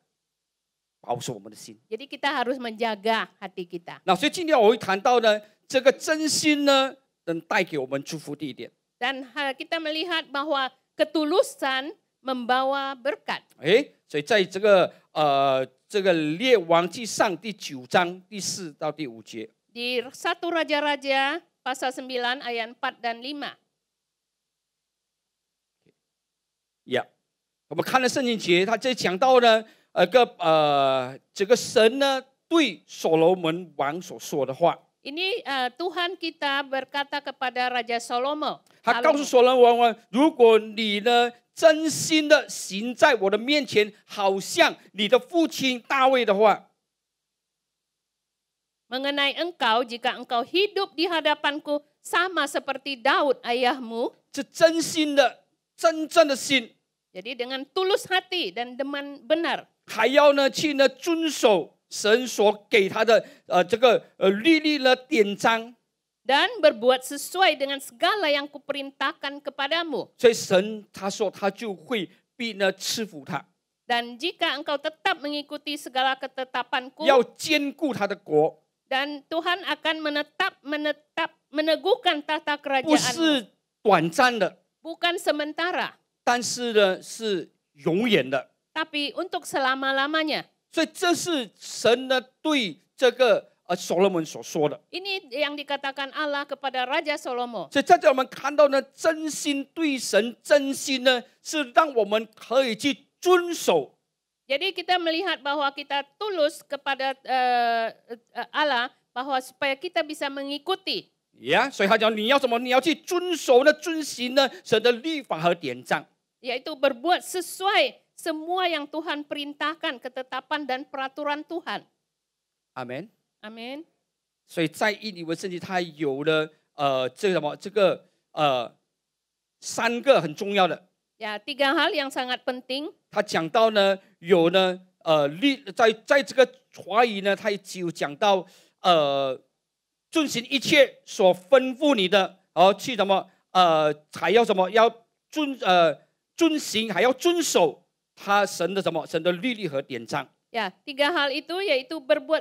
保守我们的心。 Jadi kita harus menjaga hati kita. 那所以今天我会谈到呢，这个真心呢，能带给我们祝福的一点。 Dan kita melihat bahwa ketulusan membawa berkat. 所以在这个列王记上第9章第4到第5节， Di 1 Raja-Raja pasal 9 ayat 4 dan 5. 我们看了圣经节，他这讲到呢，这个神呢对所罗门王所说的话。Ini Tuhan kita berkata kepada Raja Salomo. 他告诉所罗门王，如果你呢真心的行在我的面前，好像你的父亲大卫的话， Mengenai engkau, jika engkau hidup di hadapanku sama seperti Daud ayahmu. 这真心的、真正的心， Jadi dengan tulus hati dan dengan benar. 还要呢去呢遵守神所给他的这个律例的典章。 Dan berbuat sesuai dengan segala yang kuperintahkan kepadamu. 所以神他说他就会必呢赐福他， Dan jika engkau tetap mengikuti segala ketetapanku, 要坚固他的国， dan Tuhan akan meneguhkan tata 不 kerajaan, 是短暂的， bukan sementara, 但是呢是永远的。 tapi untuk selama-lamanya. 所以这是神呢对这个所罗门所说的。 Ini yang dikatakan Allah kepada Raja Salomo. 所以在这我们看到呢，真心对神真心呢，是让我们可以去遵守。 Jadi kita melihat bahwa kita tulus kepada Allah, bahwa supaya kita bisa mengikuti. 呀，所以他讲你要什么？你要去遵守呢，遵行呢神的律法和典章。 Yaitu berbuat sesuai semua yang Tuhan perintahkan, ketetapan dan peraturan Tuhan. 阿门。 Amin. 所以在以利文圣经，它有了这个什么这个3个很重要的。 Ya, 3 hal yang sangat penting. 他讲到呢，有呢在这个华语呢，他有讲到遵行一切所吩咐你的，然后去什么还要什么要遵行，还要遵守他神的什么神的律例和典章。 Ya, 3 hal itu yaitu berbuat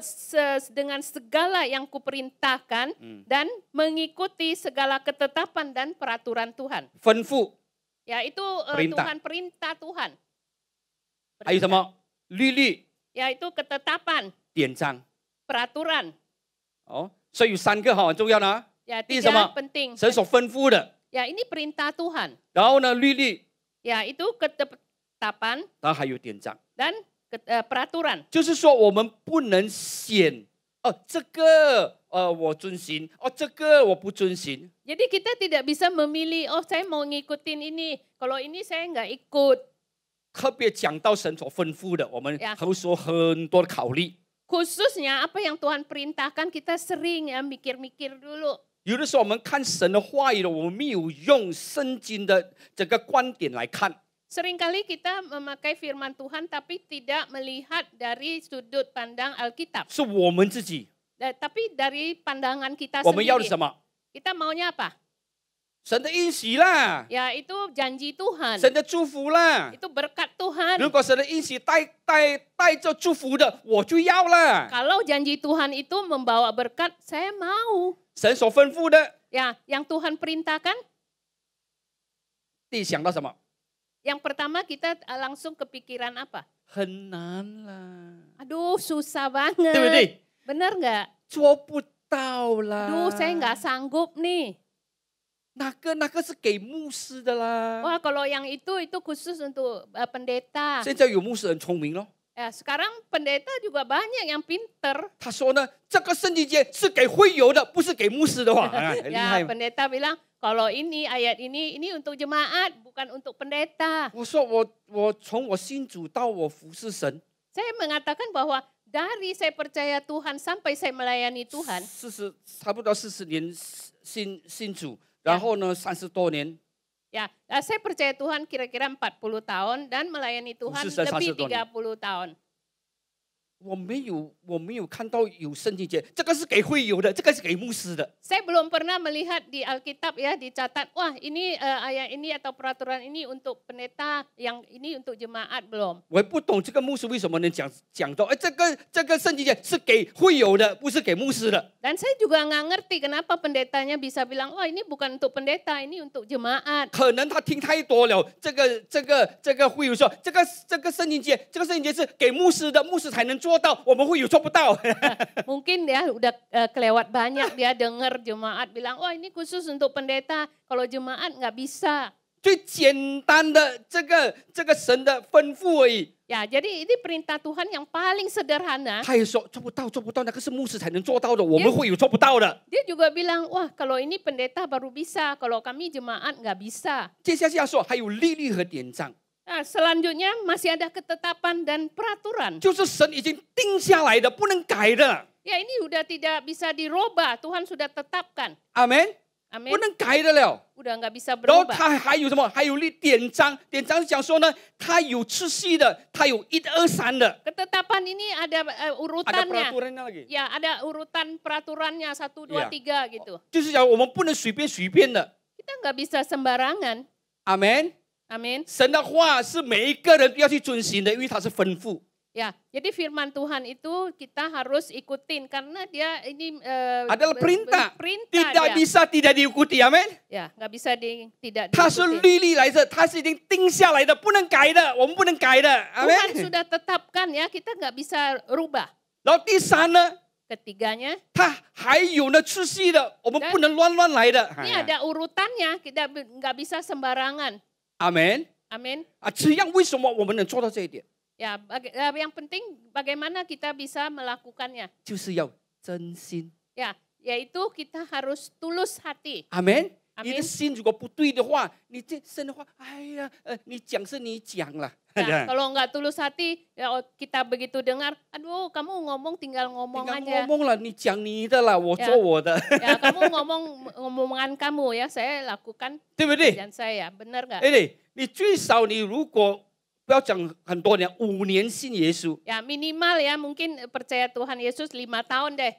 dengan segala yang kuperintahkan dan mengikuti segala ketetapan dan peraturan Tuhan. 吩咐。 Ya, itu Tuhan perintah Tuhan. 还有什么律例？ Yaitu ketetapan. 典章。 Peraturan. 哦，所以有3个很重要的啊。 Ya, 第什么？ penting. 神所吩咐的。 Ya, ini perintah Tuhan. 然后呢，律例。 Ya, itu ketetapan. 然后还有典章。 Dan peraturan. 就是说，我们不能选这个我遵行，这个我不遵行。 Jadi kita tidak bisa memilih, oh saya mau ngikutin ini, kalau ini saya nggak ikut. 特别讲到神所吩咐的，我们会说很多的考虑。 Khususnya apa yang Tuhan perintahkan kita sering ya mikir-mikir dulu. 有的时候我们看神的话语了，我们没有用圣经的这个观点来看。 Seringkali kita memakai firman Tuhan tapi tidak melihat dari sudut pandang Alkitab. 是我们自己。 Tapi dari pandangan kita 我们要的 sendiri. 什么？ Kita maunya apa? 神的应许啦， Ya, itu janji Tuhan. 神的祝福啦。 Itu berkat Tuhan. 如果神的应许带着祝福的，我就要了。 Kalau janji Tuhan itu membawa berkat, saya mau. 神所吩咐的， Ya, yang Tuhan perintahkan. 第一想到什么？ Yang pertama kita langsung kepikiran apa? 很难啦， Aduh, susah banget. 对不对？ Benar nggak? 做不到啦。 Aduh, saya nggak sanggup nih. 那个是给牧师的啦。 Wah, kalau yang itu khusus untuk pendeta. 现在有牧师很聪明咯。 Ya, sekarang pendeta juga banyak yang pinter. 他说呢，这个圣经节是给会友的，不是给牧师的话，很厉害 Ya, pendeta bilang kalau ini ayat ini untuk jemaat, bukan untuk pendeta. 我说我从我信主到我服侍神， Saya mengatakan bahwa dari saya percaya Tuhan sampai saya melayani Tuhan. 差不多40年信主，然后呢30多年。 Ya, saya percaya Tuhan kira-kira 40 tahun dan melayani Tuhan lebih 30 tahun. 我没有看到有圣经节，这个是给会友的，这个是给牧师的。 Saya belum pernah melihat di Alkitab ya dicatat, wah ini ayat ini atau peraturan ini untuk pendeta, yang ini untuk jemaat belum. 我也不懂这个牧师为什么能讲到，这个圣经节是给会友的，不是给牧师的。 Dan saya juga nggak ngerti kenapa pendetanya bisa bilang, wah ini bukan untuk pendeta, ini untuk jemaat. 可能他听太多了，这个会友说，这个圣经节是给牧师的，牧师才能做到，我们会友做不到。Mungkin dia udah kelewat banyak, dia dengar jemaat bilang, wah ini khusus untuk pendeta, kalau jemaat nggak bisa. 最简单的这个神的吩咐而已。 Ya, jadi ini perintah Tuhan yang paling sederhana. 他也说做不到，那个是牧师才能做到的，我们会有做不到的。 Dia juga bilang, wah kalau ini pendeta baru bisa, kalau kami jemaat nggak bisa. 接下去要说还有律例和典章， Nah, selanjutnya masih ada ketetapan dan peraturan. 就是神已经定下来的，不能改的。 Ya ini udah tidak bisa dirubah, Tuhan sudah tetapkan. 阿门， Amin. 不能改的了。 Udah nggak bisa 然后 berubah. 他还有什么？还有典章，典章是讲说呢，它有次序的，它有1、2、3的。 Ketetapan ini ada ada urutannya. peraturannya lagi. Ya, ada urutan peraturannya 1, 2, Ya. 3 gitu. 就是讲我们不能随便的。 Kita nggak bisa sembarangan. 阿门。 Amin. 神的话是每一个人都要去遵循的，因为它是吩咐。 Ya, jadi firman Tuhan itu kita harus ikutin karena dia ini adalah perintah. Perintah Tidak dia. bisa tidak diikuti, amin. Ya, nggak bisa tidak 它是 diikutin. 律例来的，它是已经定下来的，不能改的，我们不能改的，阿 Tuhan 门。 sudah tetapkan ya, kita nggak bisa rubah. 然后第三呢， Ketiganya, 它还有呢次序的，我们不能乱来的。 ini ada urutannya, kita nggak bisa sembarangan. 阿门。 Amin. 啊，这样为什么我们能做到这一点？ Ya, yang penting bagaimana kita bisa melakukannya. 就是要真心。 Ya, yaitu kita harus tulus hati. 阿门。 Amin. 你的心如果不对的话，你这生的话，哎呀，你讲是你讲了。 Ya, kalau nggak tulus hati, ya kita begitu dengar, aduh kamu ngomong tinggal ngomong aja. ngomong了，你讲你的啦，我 Ya. 做我的。 Ya, kamu ngomongan kamu ya, saya lakukan 对不对？ pekerjaan saya, benar nggak? 对，你最少你如果不要讲很多年，5年信耶稣， Ya minimal ya mungkin percaya Tuhan Yesus 5 tahun deh.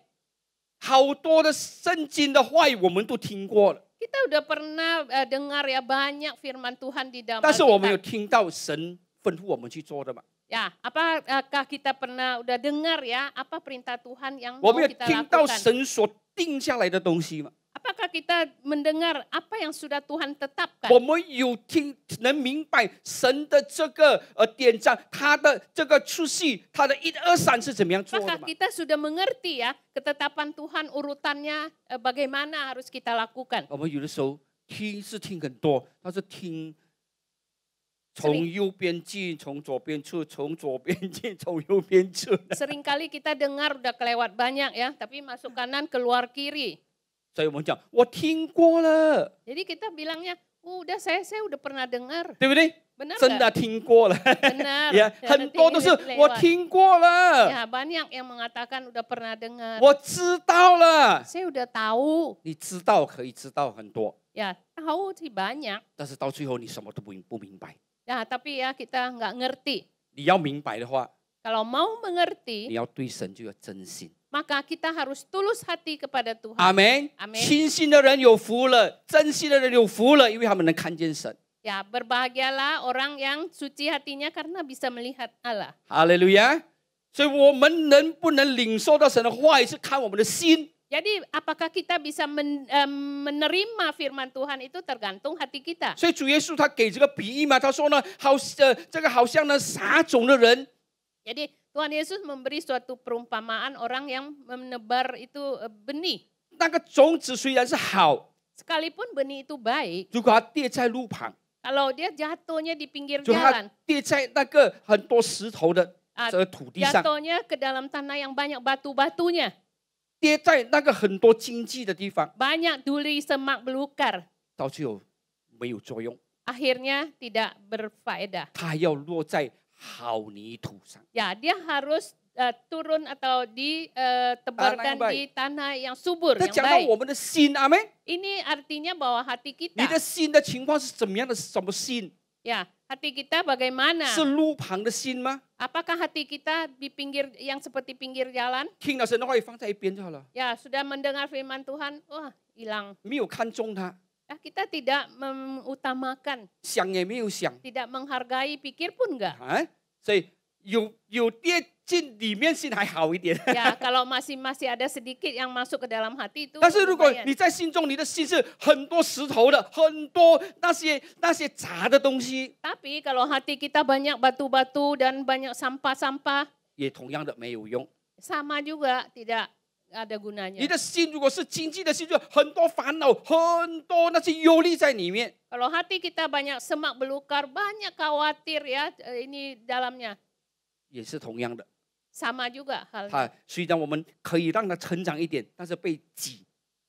好多的圣经的话语我们都听过了， Kita udah pernah dengar ya banyak firman Tuhan di dalam 但是我们有 Alkitab. 听到神吩咐我们去做的嘛？ Ya, apakah kita pernah udah dengar ya apa perintah Tuhan yang 我 mau 们有 kita 听到 lakukan? 神所定下来的东西嘛？ Apakah kita mendengar apa yang sudah Tuhan tetapkan? 我们有能明白神的这个典章，他的这个次序，他的1、2、3是怎么样做的 Apakah 嘛？ kita sudah mengerti ya ketetapan Tuhan urutannya bagaimana harus kita lakukan? 我们有的时候听是听很多，但是听从右边进，从左边出，从左边进，从右边出。 Seringkali kita dengar udah kelewat banyak ya, tapi masuk kanan keluar kiri. 所以我们讲我听过了， Jadi kita bilangnya, udah saya udah pernah dengar. 对不对？ Benar 真的 nggak? 听过了， Benar. 呀， Dan 很 nanti 多都是 lewat. 我听过了， Ya banyak yang mengatakan udah pernah dengar. 我知道了。 Saya udah tahu. 你知道可以知道很多， Ya tahu sih banyak. 但是到最后你什么都不明白。 Ya tapi ya kita nggak ngerti. 你要明白的话， Kalau mau 你 mengerti, 要对神就要真心。 maka kita harus tulus hati kepada Tuhan. 阿门。 Amin. 清心的人有福了，真心的人有福了，因为他们能看见神。 Ya berbahagialah orang yang suci hatinya karena bisa melihat Allah. 哈利路亚！所以我们能不能领受到神的话语，是看我们的心。 Jadi apakah kita bisa menerima firman Tuhan itu tergantung hati kita. 所以主耶稣他给这个比喻嘛，他说呢，这个好像呢撒种的人， Jadi Tuhan Yesus memberi suatu perumpamaan orang yang menebar itu benih. 那个种子虽然是好， Sekalipun benih itu baik, 如果它跌在路旁， kalau dia jatuhnya di pinggir 就它 jalan, 跌在那个很多石头的这个土地上， jatuhnya ke dalam tanah yang banyak batu-batunya, 跌在那个很多荆棘的地方， banyak duri semak belukar, 到最后没有作用， akhirnya tidak berfaedah. 它要落在好泥土上。 Ya, dia harus turun atau ditebarkan Tanah yang di tanah yang subur, 那 yang 讲到 baik. 我们的心，阿门。 Ini artinya bahwa hati 你的 kita, 心的情况是怎么样的？什么心？ ya, hati kita bagaimana? 是路旁的心吗？ Apakah hati kita di pinggir yang seperti pinggir jalan? 听了神的话语放在一边就好了， Ya, sudah mendengar firman Tuhan, wah, hilang. 没有看重它， Ya, kita tidak mengutamakan, 想也没有想 tidak menghargai, pikir pun enggak. 啊，所以有跌进里面心还好一点。 Ya, kalau masih ada sedikit yang masuk ke dalam hati itu 但是如果 lumayan. 你在心中，你的心是很多石头的，很多那些杂的东西， Tapi kalau hati kita banyak batu-batu dan banyak sampah-sampah, 也同样的没有用。 sama juga tidak ada gunanya. 你的心如果是经济的心，就很多烦恼，很多那些忧虑在里面。 Kalau hati kita banyak semak belukar, banyak khawatir ya, ini dalamnya 也是同样的， sama juga halnya. 它虽然我们可以让它成长一点，但是被挤，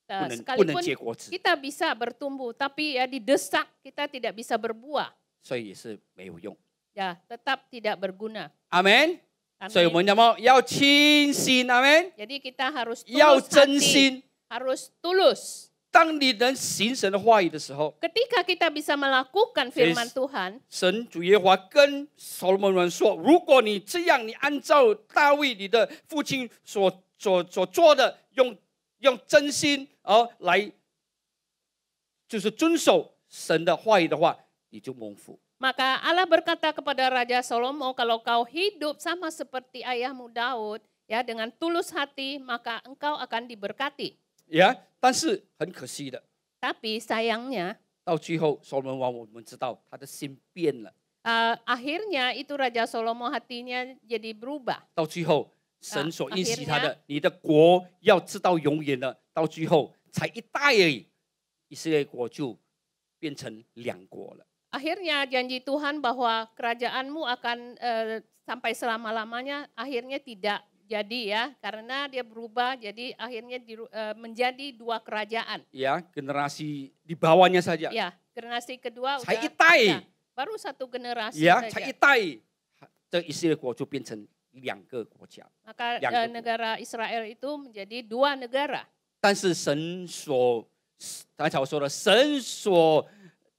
不能 Sekalipun 结果子， kita bisa bertumbuh, tapi ya didesak kita tidak bisa berbuah. 所以也是没有用。 Ya, tetap tidak berguna. 阿门。 Amin. 所以我们要清心，阿门。 Jadi kita harus 要 tulus 真 hati, 心。 harus tulus. 当你能行神的话语的时候， Ketika kita bisa melakukan firman Tuhan, 神主耶和华跟所罗门王说：“如果你这样，你按照大卫你的父亲所做的，用真心来，就是遵守神的话语的话，你就蒙福。” maka Allah berkata kepada Raja Salomo, kalau kau hidup sama seperti ayahmu Daud, ya dengan tulus hati, maka engkau akan diberkati. 呀，但是很可惜的， Tapi sayangnya, 到最后所罗门王我们知道他的心变了， akhirnya itu Raja Salomo hatinya jadi berubah. 到最后神所应许他的，你的国要直到永远的，到最后才一代而已，以色列国就变成两国了。 Akhirnya janji Tuhan bahwa kerajaanmu akan sampai selama-lamanya akhirnya tidak jadi ya, karena dia berubah jadi akhirnya menjadi dua kerajaan. Ya, generasi di bawahnya saja. Ya, generasi kedua udah, ya, baru satu generasi ya, saja. Maka negara Israel itu menjadi dua negara. 但是神所刚才我说的，神所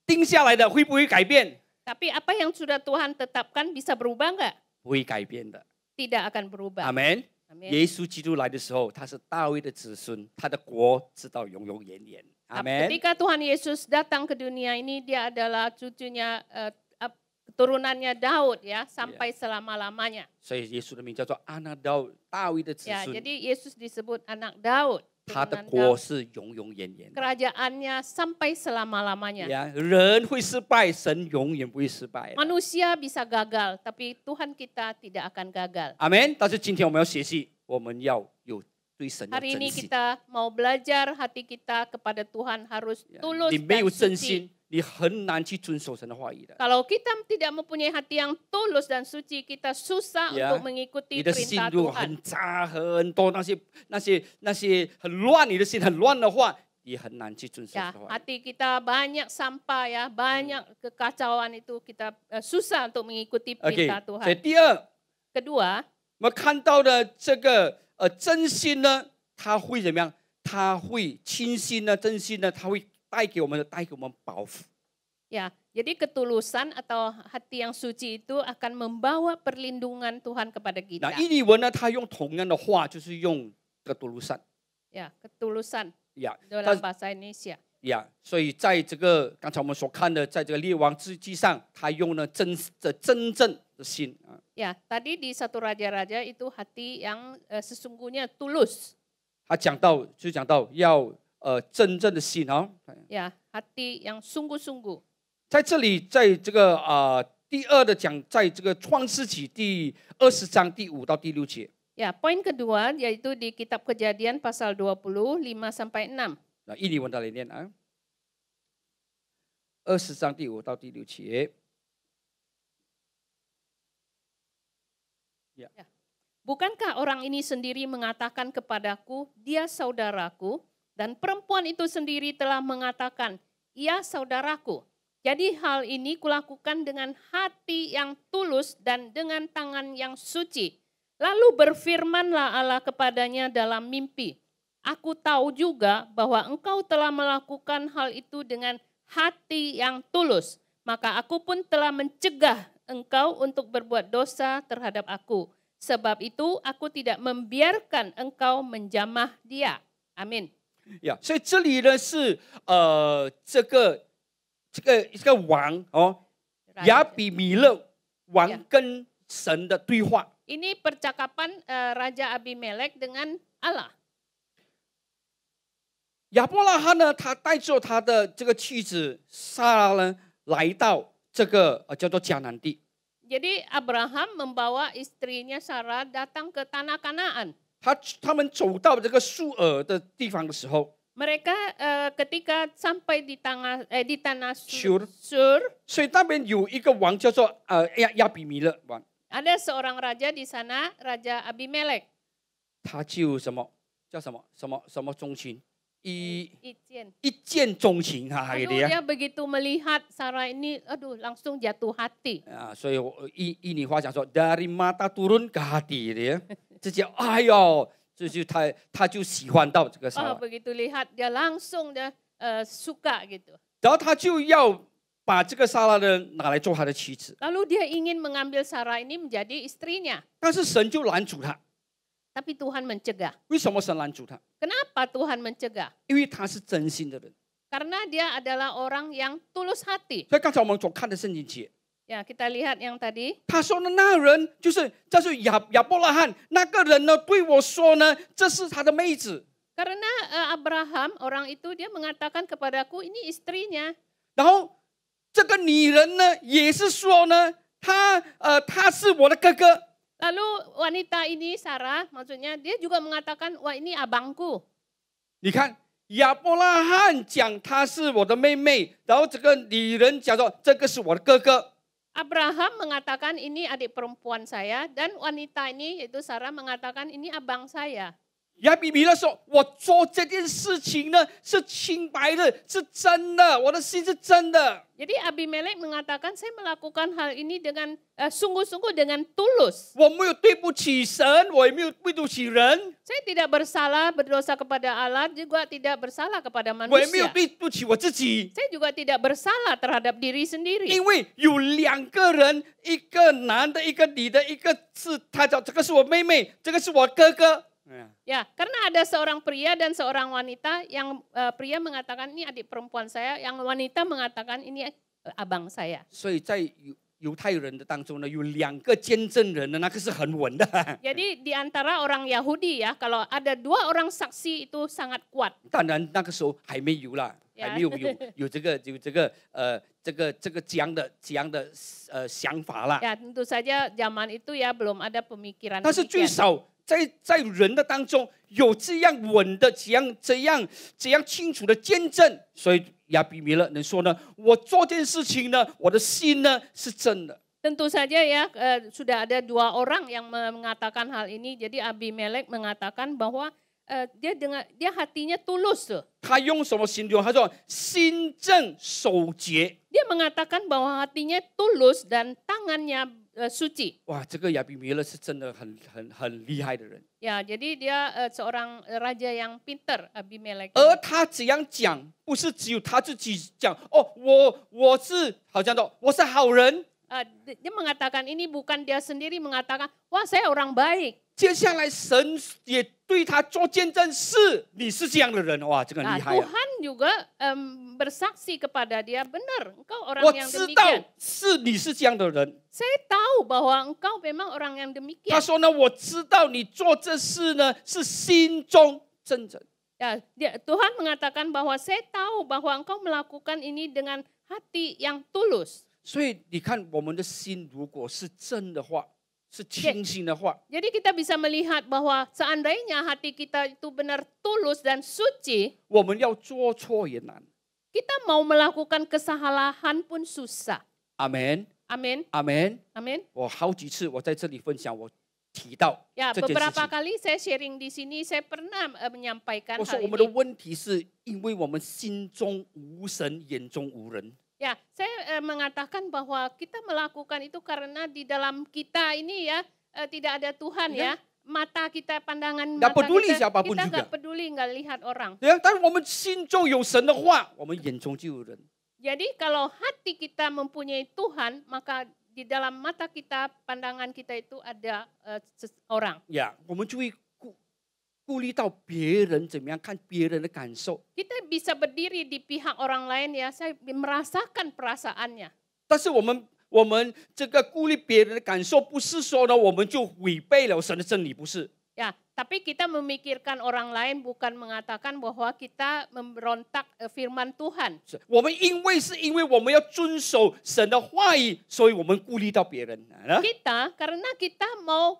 定下来的会不会改变？ Tapi apa yang sudah Tuhan tetapkan bisa berubah enggak? 不会改变的。 Tidak akan berubah. 阿门。耶稣基督来的时候，他是大卫的子孙，他的国直到永永远远。阿门。 Ketika Tuhan Yesus datang ke dunia ini, dia adalah cucunya keturunannya Daud ya, sampai selama-lamanya. 所以耶稣的名叫做阿拿刀，大卫的子孙。 Ya, jadi Yesus disebut anak Daud. 他的国是永永远远。 Kerajaannya sampai selama-lamanya. 人会失败，神永远不会失败。 Manusia bisa gagal, tapi Tuhan kita tidak akan gagal. 阿门。但是今天我们要学习，我们要有对神的 Hari 真 ini 心。 kita mau belajar hati kita kepada Tuhan harus tulus 你没有 dan 真 suci. 心，你很难去遵守神的话语的。 Kalau kita tidak mempunyai hati yang tulus dan suci, kita susah untuk mengikuti 你的心 perintah 如果 Tuhan. 很杂很多那些很乱，你的心很乱的话，也很难去遵守神 Ya, 的话语。 hati kita banyak sampah ya, banyak kekacauan itu kita susah untuk mengikuti perintah Tuhan. 所以第二， Kedua, 我们看到的这个真心呢，它会怎么样？它会清心呢，真心呢，它会带给我们保护。 ya, jadi ketulusan atau hati yang suci itu akan membawa perlindungan Tuhan kepada 那 kita. 印尼文呢，它用同样的话，就是用ketulusan。 Ya, ketulusan 呀， dalam bahasa Indonesia. 呀，所以在这个刚才我们所看的，在这个列王之记上，他用了真正的心啊。 Ya, tadi di satu raja-raja itu hati yang sesungguhnya tulus. 他讲到要真正的心啊。 Ya, hati yang sungguh-sungguh. 在这里，在这个第二的讲，在这个创世纪第20章第5到第6节。 Ya, poin kedua yaitu di kitab Kejadian pasal 20 5 sampai 6. 那印尼文的来念啊，20章第5到第6节。 Ya. Bukankah orang ini sendiri mengatakan kepadaku, dia saudaraku, dan perempuan itu sendiri telah mengatakan, ia saudaraku. Jadi hal ini kulakukan dengan hati yang tulus dan dengan tangan yang suci. Lalu berfirmanlah Allah kepadanya dalam mimpi, aku tahu juga bahwa engkau telah melakukan hal itu dengan hati yang tulus. Maka aku pun telah mencegah engkau untuk berbuat dosa terhadap aku. Sebab itu aku tidak membiarkan engkau menjamah dia. Amin. 呀，所以这里呢是这个王亚比米勒王跟神的对话。 Ini percakapan Raja Abimelek dengan Allah. 亚伯拉罕呢，他带着他的这个妻子撒拉呢，来到这个叫做迦南地。 Jadi Abraham membawa istrinya Sarah datang ke tanah Kanaan. 他们走到这个树耳的地方的时候， mereka ketika sampai di tanah Sur. Sur, 所以那边有一个王叫做亚比米勒王， ada seorang raja di sana, Raja Abimelek. 他就什么叫什么钟情，一 Ijen. 见钟情哈， Lalu gitu ya。 dia begitu melihat Sarah ini, aduh langsung jatuh hati. 所以印尼话讲说 dari mata turun ke hati 的，直接哎呦，他就喜欢到这个撒拉， begitu lihat dia langsung dia suka gitu. 然后他就要把这个撒拉呢拿来做他的妻子， Lalu dia ingin mengambil Sarah ini menjadi istrinya. 但是神就拦阻他。 Tapi Tuhan mencegah. 为什么神拦阻他？ Kenapa Tuhan mencegah? 因为他是真心的人。 Karena dia adalah orang yang tulus hati. 所以刚才我们所看的圣经节， Ya, kita lihat yang tadi. 他说的那人就是亚伯拉罕那个人呢，对我说呢，这是他的妹子。 Karena Abraham, orang itu dia mengatakan kepadaku ini istrinya. 然后这个女人呢，也是说呢，他是我的哥哥。 Lalu wanita ini Sarah, maksudnya dia juga mengatakan, wah ini abangku. 你看亚伯拉罕讲她是我的妹妹，然后这个女人讲说这个是我的哥哥。 Abraham mengatakan ini adik perempuan saya, dan wanita ini yaitu Sarah mengatakan ini abang saya. 亚比米勒说：“我做这件事情呢是清白的，是真的，我的心是真的。” Jadi Abimelek mengatakan saya melakukan hal ini dengan sungguh-sungguh dengan tulus. 我没有对不起神，我也没有对不起人。 Saya tidak bersalah berdosa kepada Allah, juga tidak bersalah kepada 我也没有 manusia. 对不起我自己， Saya juga tidak bersalah terhadap diri sendiri. 因为有两个人，一个男的，一个女的，一个是他叫这个是我妹妹，这个是我哥哥。 Ya, karena ada seorang pria dan seorang wanita, yang pria mengatakan ini adik perempuan saya, yang wanita mengatakan ini abang saya. 所以在犹太人的当中呢，有两个见证人呢，那个是很稳的。 Jadi di antara orang Yahudi ya, kalau ada dua orang saksi itu sangat kuat. 当然那个时候还没有啦，还没有这个这样的想法啦。 Ya, tentu saja zaman itu ya belum ada pemikiran 但是最 demikian. 少在人的当中有这样稳的、这样清楚的见证，所以亚比米勒能说呢，我做这件事情呢，我的心呢是真的。 Tentu saja ya sudah ada dua orang yang mengatakan hal ini. Jadi Abimelek mengatakan bahwa dia hatinya tulus. 他用什么形容？他说心正守节。 Dia mengatakan bahwa hatinya tulus dan tangannya suci. 哇，这个亚比米勒是真的很厉害的人。 Ya, jadi dia seorang raja yang pintar, Abimelek. 而他怎样讲，不是只有他自己讲哦，我是好像说我是好人。 Dia mengatakan ini bukan dia sendiri mengatakan, wah saya orang baik. 接下来神也对他做见证，是你是这样的人，哇，这个很厉害啊！ Tuhan juga bersaksi kepada dia, benar, engkau orang 我 yang 知道 demikian. 是你是这样的人。 Saya tahu bahwa engkau memang orang yang demikian. 他说呢，我知道你做这事呢是心中真诚。 Ya, Tuhan mengatakan bahwa saya tahu bahwa engkau melakukan ini dengan hati yang tulus. 所以你看，我们的心如果是真的话，是清醒的话， Jadi kita bisa melihat bahwa seandainya hati kita itu benar tulus dan suci, 我们要做错也难。 kita mau melakukan kesalahan pun susah. 阿门， Amin. 阿门， Amin. 我好几次我在这里分享，我提到 Ya, 这件事 beberapa 情。 kali saya sharing di sini, saya pernah menyampaikan 我说 hal 我们的 ini. 问题是因为我们心中无神，眼中无人。 Ya, saya mengatakan bahwa kita melakukan itu karena di dalam kita ini ya tidak ada Tuhan ya. Mata kita, pandangan mata peduli kita, siapapun kita juga. nggak peduli, nggak lihat orang. 对啊，但是我们心中有神的话，我们眼中就有人。 Jadi kalau hati kita mempunyai Tuhan, maka di dalam mata kita, pandangan kita itu ada orang. 呀，我们就会顾虑到别人怎么样看别人的感受。 Kita bisa berdiri di pihak orang lain ya, saya merasakan perasaannya. 但是我们这个顾虑别人的感受，不是说呢我们就违背了神的真理，不是。 Ya, tapi kita memikirkan orang lain bukan mengatakan bahwa kita memberontak firman Tuhan. 我们是因为我们要遵守神的话语，所以我们顾虑到别人。 Kita karena kita mau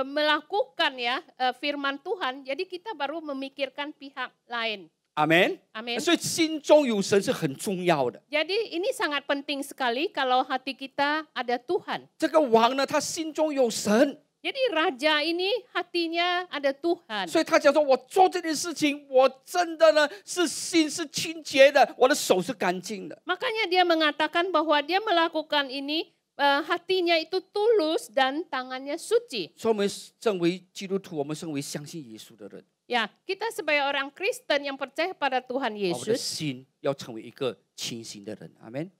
melakukan ya firman Tuhan, jadi kita baru memikirkan pihak lain. 阿门， Amin. 所以心中有神是很重要的。 Jadi ini sangat penting sekali kalau hati kita ada Tuhan. 这个王呢，他心中有神， Jadi raja ini hatinya ada Tuhan. 所以他讲说：“我做这件事情，我真的呢是心是清洁的，我的手是干净的。” Makanya dia mengatakan bahwa dia melakukan ini hatinya itu tulus dan tangannya suci. 所以我们身为基督徒，我们身为相信耶稣的人， Ya, kita sebagai orang Kristen yang percaya pada Tuhan 我们的 Yesus, 心要成为一个清醒的人。阿门。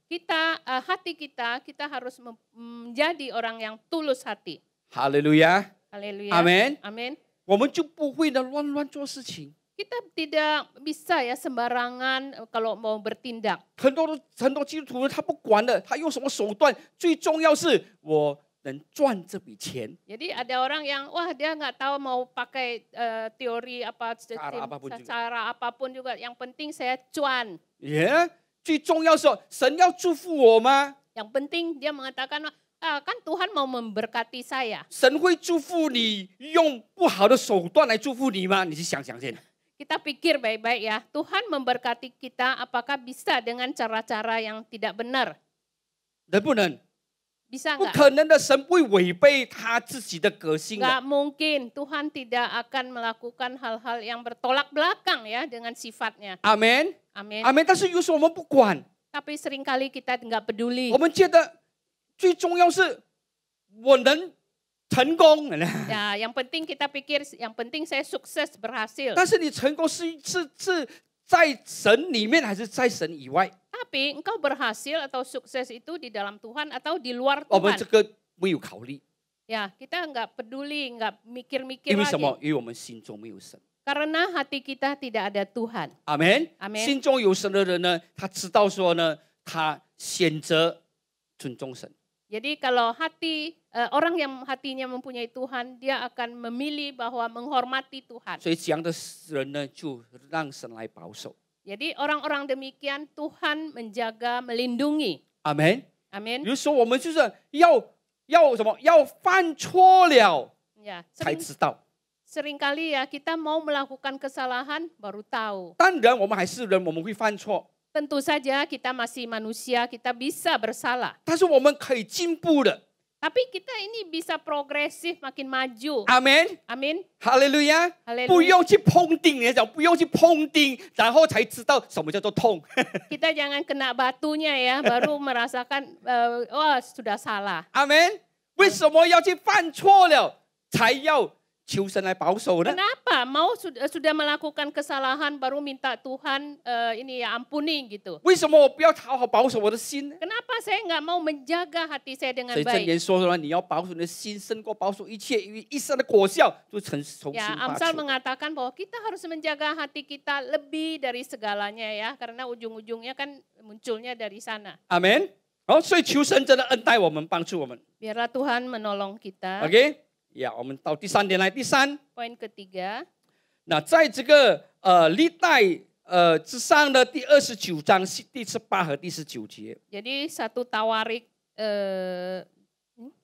hati kita harus menjadi orang yang tulus hati. 哈利路亚， Haleluya. 阿门。 Amin. 我们就不会呢乱做事情。 Kita tidak bisa ya sembarangan kalau mau bertindak. 很多基督徒他不管的，他用什么手段，最重要是我能赚这笔钱。 Jadi ada orang yang wah dia nggak tahu mau pakai teori apa cara apapun juga. Yang penting saya cuan. 耶，最重要是神要祝福我吗？ Yang penting dia mengatakan kan Tuhan mau memberkati saya. 神会祝福你用不好的手段来祝福你吗？你去想想先。 Kita pikir baik-baik ya, Tuhan memberkati kita apakah bisa dengan cara-cara yang tidak benar? 能不能？ Bisa 不 nggak? 可能的，神不会违背他自己的个性的。 Nggak mungkin, Tuhan tidak akan melakukan hal-hal yang bertolak belakang ya dengan sifatnya. 阿门， Amin. 阿门。但是有时候我们不管， Tapi seringkali kita nggak peduli. 我们觉得最重要是我能成功。 Ya, yang penting kita pikir, yang penting saya sukses berhasil. 但是你成功是在神里面还是在神以外？ Tapi engkau berhasil atau sukses itu di dalam Tuhan atau di luar 我们 Tuhan. 这个没有考虑， Ya, kita nggak peduli, nggak mikir-mikir 因为什么？ lagi. 因为我们心中没有神。 Karena hati kita tidak ada Tuhan. 阿门。 Amen. 心中有神的人呢，他知道说呢，他选择尊重神。 Jadi kalau orang yang hatinya mempunyai Tuhan, dia akan memilih bahwa menghormati Tuhan. 所以这样的人呢，就让神来保守。 Jadi orang-orang demikian Tuhan menjaga, melindungi. 阿门。 Amin. 比如说，我们就是要什么？要犯错了 Ya, 才知道。 seringkali ya kita mau melakukan kesalahan baru tahu. 当然，我们还是人，我们会犯错， Tentu saja kita masih manusia, kita bisa bersalah. 但是我们可以进步的。 Tapi kita ini bisa progresif, makin maju. 阿门。 Amin. 哈利路亚！ Haleluya. 不用去碰钉，你讲不用去碰钉，然后才知道什么叫做痛。 Kita jangan kena batunya ya, baru merasakan wah sudah salah. 阿门。为什么要去犯错了才要求神来保守呢？ Kenapa mau sudah melakukan kesalahan baru minta Tuhan ini ya ampuni gitu? 为什么我不要好好保守我的心呢？ Kenapa saya nggak mau menjaga hati saya dengan 所以箴言 baik? 说了，你要保守你的心，胜过保守一切，因为一生的果效就重新 Ya, 发 Amsal 出。 mengatakan bahwa kita harus menjaga hati kita lebih dari segalanya ya, karena ujung-ujungnya kan munculnya dari sana. 阿门。好，所以求神真的恩待我们，帮助我们。 Biarlah Tuhan menolong kita. OK，呀，我们到第三点来，第三， Poin ketiga, 那在这个历代之上的第29章第18和第19节。 jadi 1 Tawarik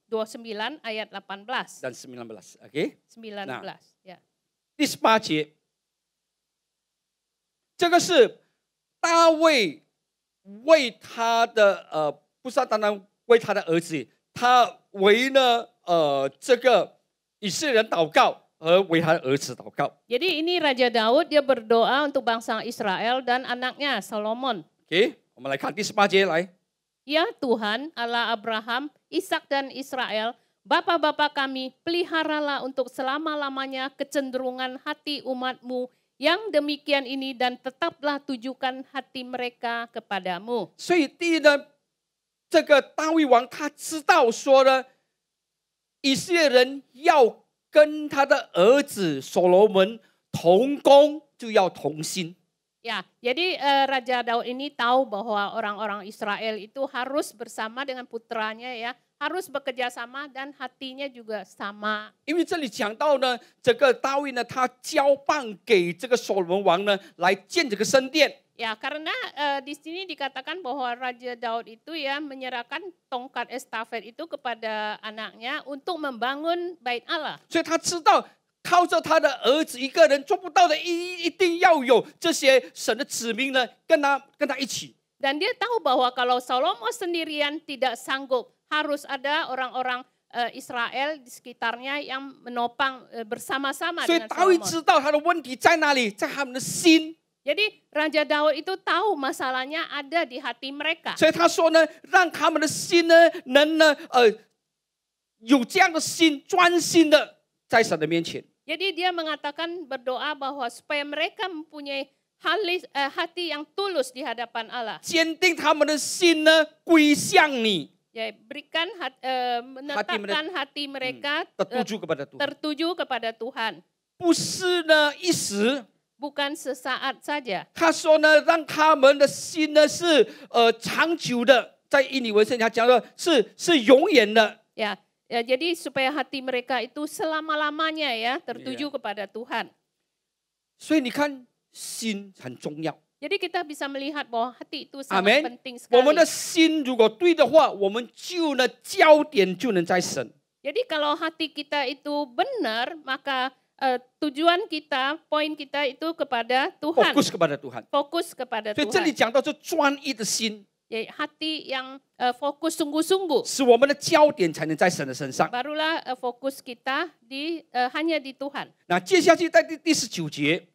29 ayat 18. dan 19，OK， 19 ya. 第18节，这个是大卫为他的不是当然为他的儿子，他为了这个以色列人祷告，而为他的儿子祷告。 Jadi ini Raja Daud dia berdoa untuk bangsa Israel dan anaknya Solomon. OK， 我们来看第18节来。 Ya Tuhan, Allah Abraham, Ishak dan Israel, Bapa-bapa kami, peliharalah untuk selama-lamanya kecenderungan hati umat-Mu yang demikian ini dan tetaplah tujukan hati mereka kepadamu. 所以第一呢，这个大卫王他知道说呢，以色列人要跟他的儿子所罗门同工，就要同心。 Ya, jadi Raja Daud ini tahu bahwa orang-orang Israel itu harus bersama dengan putranya ya, harus bekerja sama dan hatinya juga sama. 因为这里讲到呢，这个大卫呢，他交棒给这个所罗门王呢，来建这个圣殿。Ya, karena di sini dikatakan bahwa Raja Daud itu ya menyerahkan tongkat estafet itu kepada anaknya untuk membangun bait Allah. 所以他知道靠着他的儿子一个人做不到的，一定要有这些神的子民呢，跟他一起。 Dan dia tahu bahwa kalau Salomo sendirian tidak sanggup, harus ada orang-orang Israel di sekitarnya yang menopang bersama-sama 所以 dengan 大卫 Salomo. 知道他的问题在哪里，在他们的心。 Jadi Raja Daud itu tahu masalahnya ada di hati mereka. 所以他说呢，让他们的心呢，能呢，有这样的心，专心的在神的面前。 Jadi dia mengatakan berdoa bahwa supaya mereka mempunyai hati yang tulus di hadapan Allah. 坚定他们的心呢，归向你。 Ya, berikan menetapkan hati mereka tertuju kepada Tuhan. 不是呢一时。 Bukan sesaat saja. 他说呢，让他们的心呢是长久的，在印尼文圣经讲的是永远的。 Ya, jadi supaya hati mereka itu selama-lamanya ya tertuju kepada Tuhan. 所以你看，心很重要。 Jadi kita bisa melihat bahwa hati itu sangat Amen. penting 我们 sekali. 的心如果对的话，我们就呢焦点就能在神。 Jadi kalau hati kita itu benar, maka tujuan kita, poin kita itu kepada Tuhan. Fokus kepada Tuhan. Fokus kepada 所以这里 Tuhan. 讲到这专一的心， Ya, hati yang fokus sungguh-sungguh. 使我们的焦点才能在神的身上。 Barulah fokus kita hanya di Tuhan. 那接下去在第19节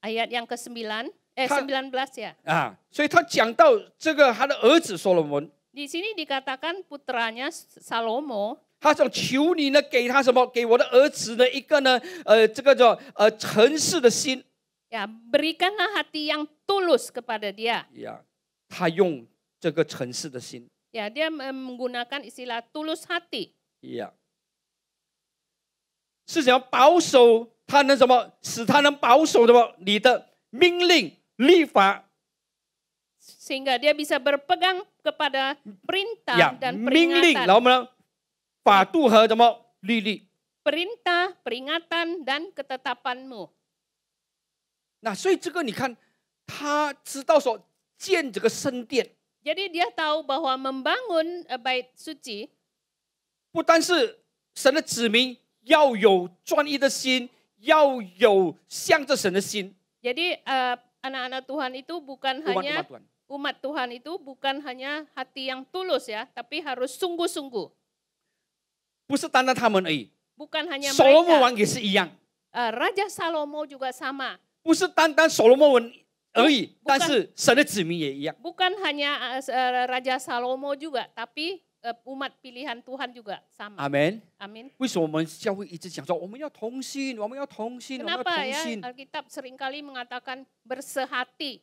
Ayat yang ke-9, 19 ya. 啊，所以他讲到这个他的儿子所罗门， Di sini dikatakan putranya Salomo. 他想求你呢，给他什么？给我的儿子呢一个呢，这个叫诚实的心。 Ya, berikanlah hati yang tulus kepada dia. 呀，他用这个诚实的心。 Ya, dia menggunakan istilah tulus hati. 呀，是想要保守他能什么？使他能保守什么？你的命令、律法。 Sehingga dia bisa berpegang kepada perintah 呀， dan 命令，然后 peringatan. 呢，法度和什么律例。 Perintah, peringatan, dan ketetapanmu. 那所以这个你看，他知道说建这个圣殿， Jadi dia tahu bahwa membangun bait suci 不单是神的子民要有专一的心，要有向着神的心。 Jadi anak-anak Tuhan itu bukan hanya umat Tuhan itu bukan hanya hati yang tulus ya, tapi harus sungguh-sungguh. 不是单单他们而已， Bukan hanya 所罗门 mereka. 王也是一样， Raja Salomo juga sama. 不是单单所罗门王而已，但是神的子民也一样。 Bukan hanya Raja Salomo juga, tapi umat pilihan Tuhan juga sama. 阿门。 Amin. 为什么我们教会一直讲说我们要同心，我们要同心，我们要 Kenapa 同 ya 心？ Alkitab seringkali mengatakan bersehati,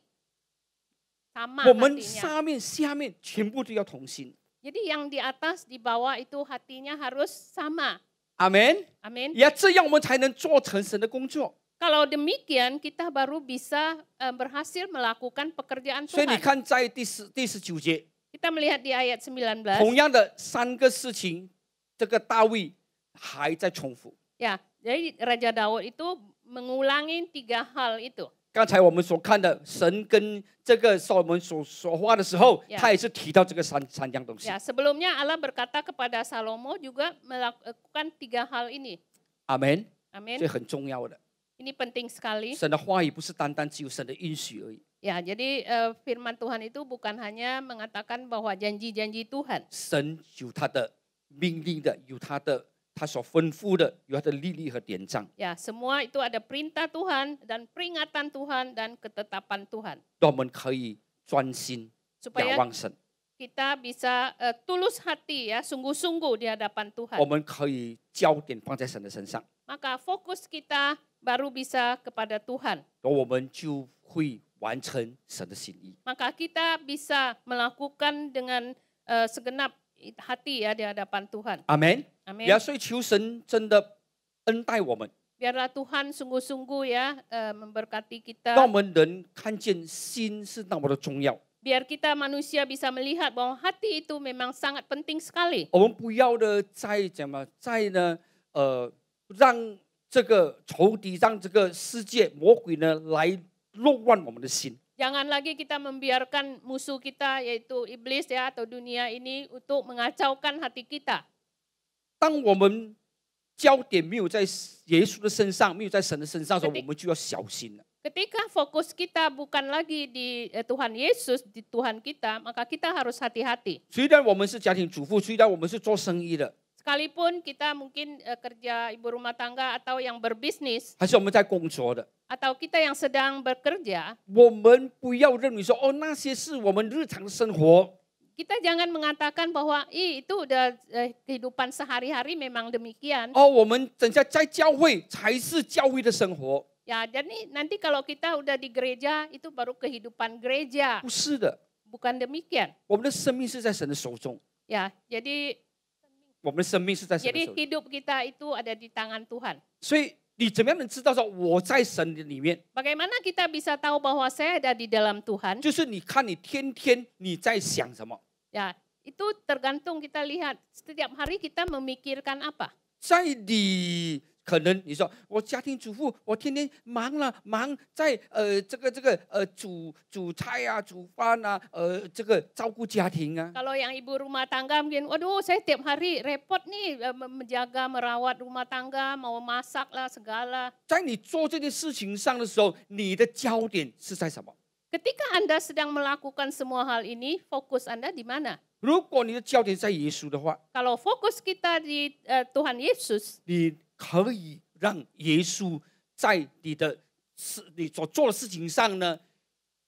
sama 我们 hatinya. 上面下面全部都要同心。 Jadi yang di atas, di bawah itu hatinya harus sama. 阿门。 Amin. 也这样我们才能做成神的工作。 Kalau demikian, kita baru bisa berhasil melakukan pekerjaan 所以你 Tuhan. 看，在第19节， Kita melihat di ayat 19. 同样的3个事情，这个大卫还在重复。 Ya, jadi Raja Daud itu mengulangi 3 hal itu. 刚才我们所看的，神跟这个所罗门所说话的时候， Yeah. 他也是提到这个三样东西。 Ya, sebelumnya Allah berkata kepada Salomo juga melakukan 3 hal ini. 阿门。 Amin. 所以很重要的， Ini penting sekali. 神的话语不是单单只有神的允许而已， Ya, jadi firman Tuhan itu bukan hanya mengatakan bahwa janji-janji Tuhan. 神有他的命令的，有他所吩咐的，有他的律例和典章， Ya, semua itu ada perintah Tuhan dan peringatan Tuhan dan ketetapan Tuhan. 让我们可以专心仰 Supaya 望神， kita bisa tulus hati ya, sungguh-sungguh di hadapan Tuhan. 我们可以焦点放在神的身上， Maka fokus kita baru bisa kepada Tuhan. 然后我们就会完成神的心意。 Maka kita bisa melakukan dengan segenap hati ya di hadapan Tuhan. 阿门。 Amin. 也所以求神真的恩待我们， Biarlah Tuhan sungguh-sungguh ya memberkati 让我 kita. 们能看见心是那么的重要。 Biar kita manusia bisa melihat bahwa hati itu memang sangat penting sekali. 我们不要的再怎么再呢让这个仇敌，让这个世界魔鬼呢来弄乱我们的心。Jangan lagi kita membiarkan musuh kita yaitu iblis ya atau dunia ini untuk mengacaukan hati kita. 当我们焦点没有在耶稣的身上，没有在神的身上的时候，我们就要小心了。 Ketika fokus kita bukan lagi di Tuhan Yesus, di Tuhan kita, maka kita harus hati-hati. 虽然我们是家庭主妇，虽然我们是做生意的， Sekalipun kita mungkin kerja ibu rumah tangga atau yang berbisnis, 还是我们在工作的， atau kita yang sedang bekerja, 我们不要认为说哦，那些是我们日常的生活。 kita jangan mengatakan bahwa itu udah kehidupan sehari-hari memang demikian. 哦，我们等下在教会才是教会的生活。 Ya, jadi nanti kalau kita udah di gereja itu baru kehidupan gereja. 不是的， Bukan demikian. 我们的生命是在神的手中， Ya, jadi 我们的生命是在神的 jadi 手中。 hidup kita itu ada di tangan Tuhan. 所以你怎么样能知道说我在神的里面？ Bagaimana kita bisa tahu bahwa saya ada di dalam Tuhan? 就是你看你天天你在想什么， Ya, itu tergantung kita lihat setiap hari kita memikirkan apa. 在你可能你说我家庭主妇，我天天忙在煮菜啊，煮饭啊，这个照顾家庭啊。 Kalau yang ibu rumah tangga mungkin, waduh saya tiap hari repot nih menjaga merawat rumah tangga, mau masak lah segala. 在你做这件事情上的时候，你的焦点是在什么？ Ketika Anda sedang melakukan semua hal ini, fokus Anda di mana? 如果你的焦点在耶稣的话， Kalau fokus kita di Tuhan Yesus, 你可以让耶稣在你所做的事情上呢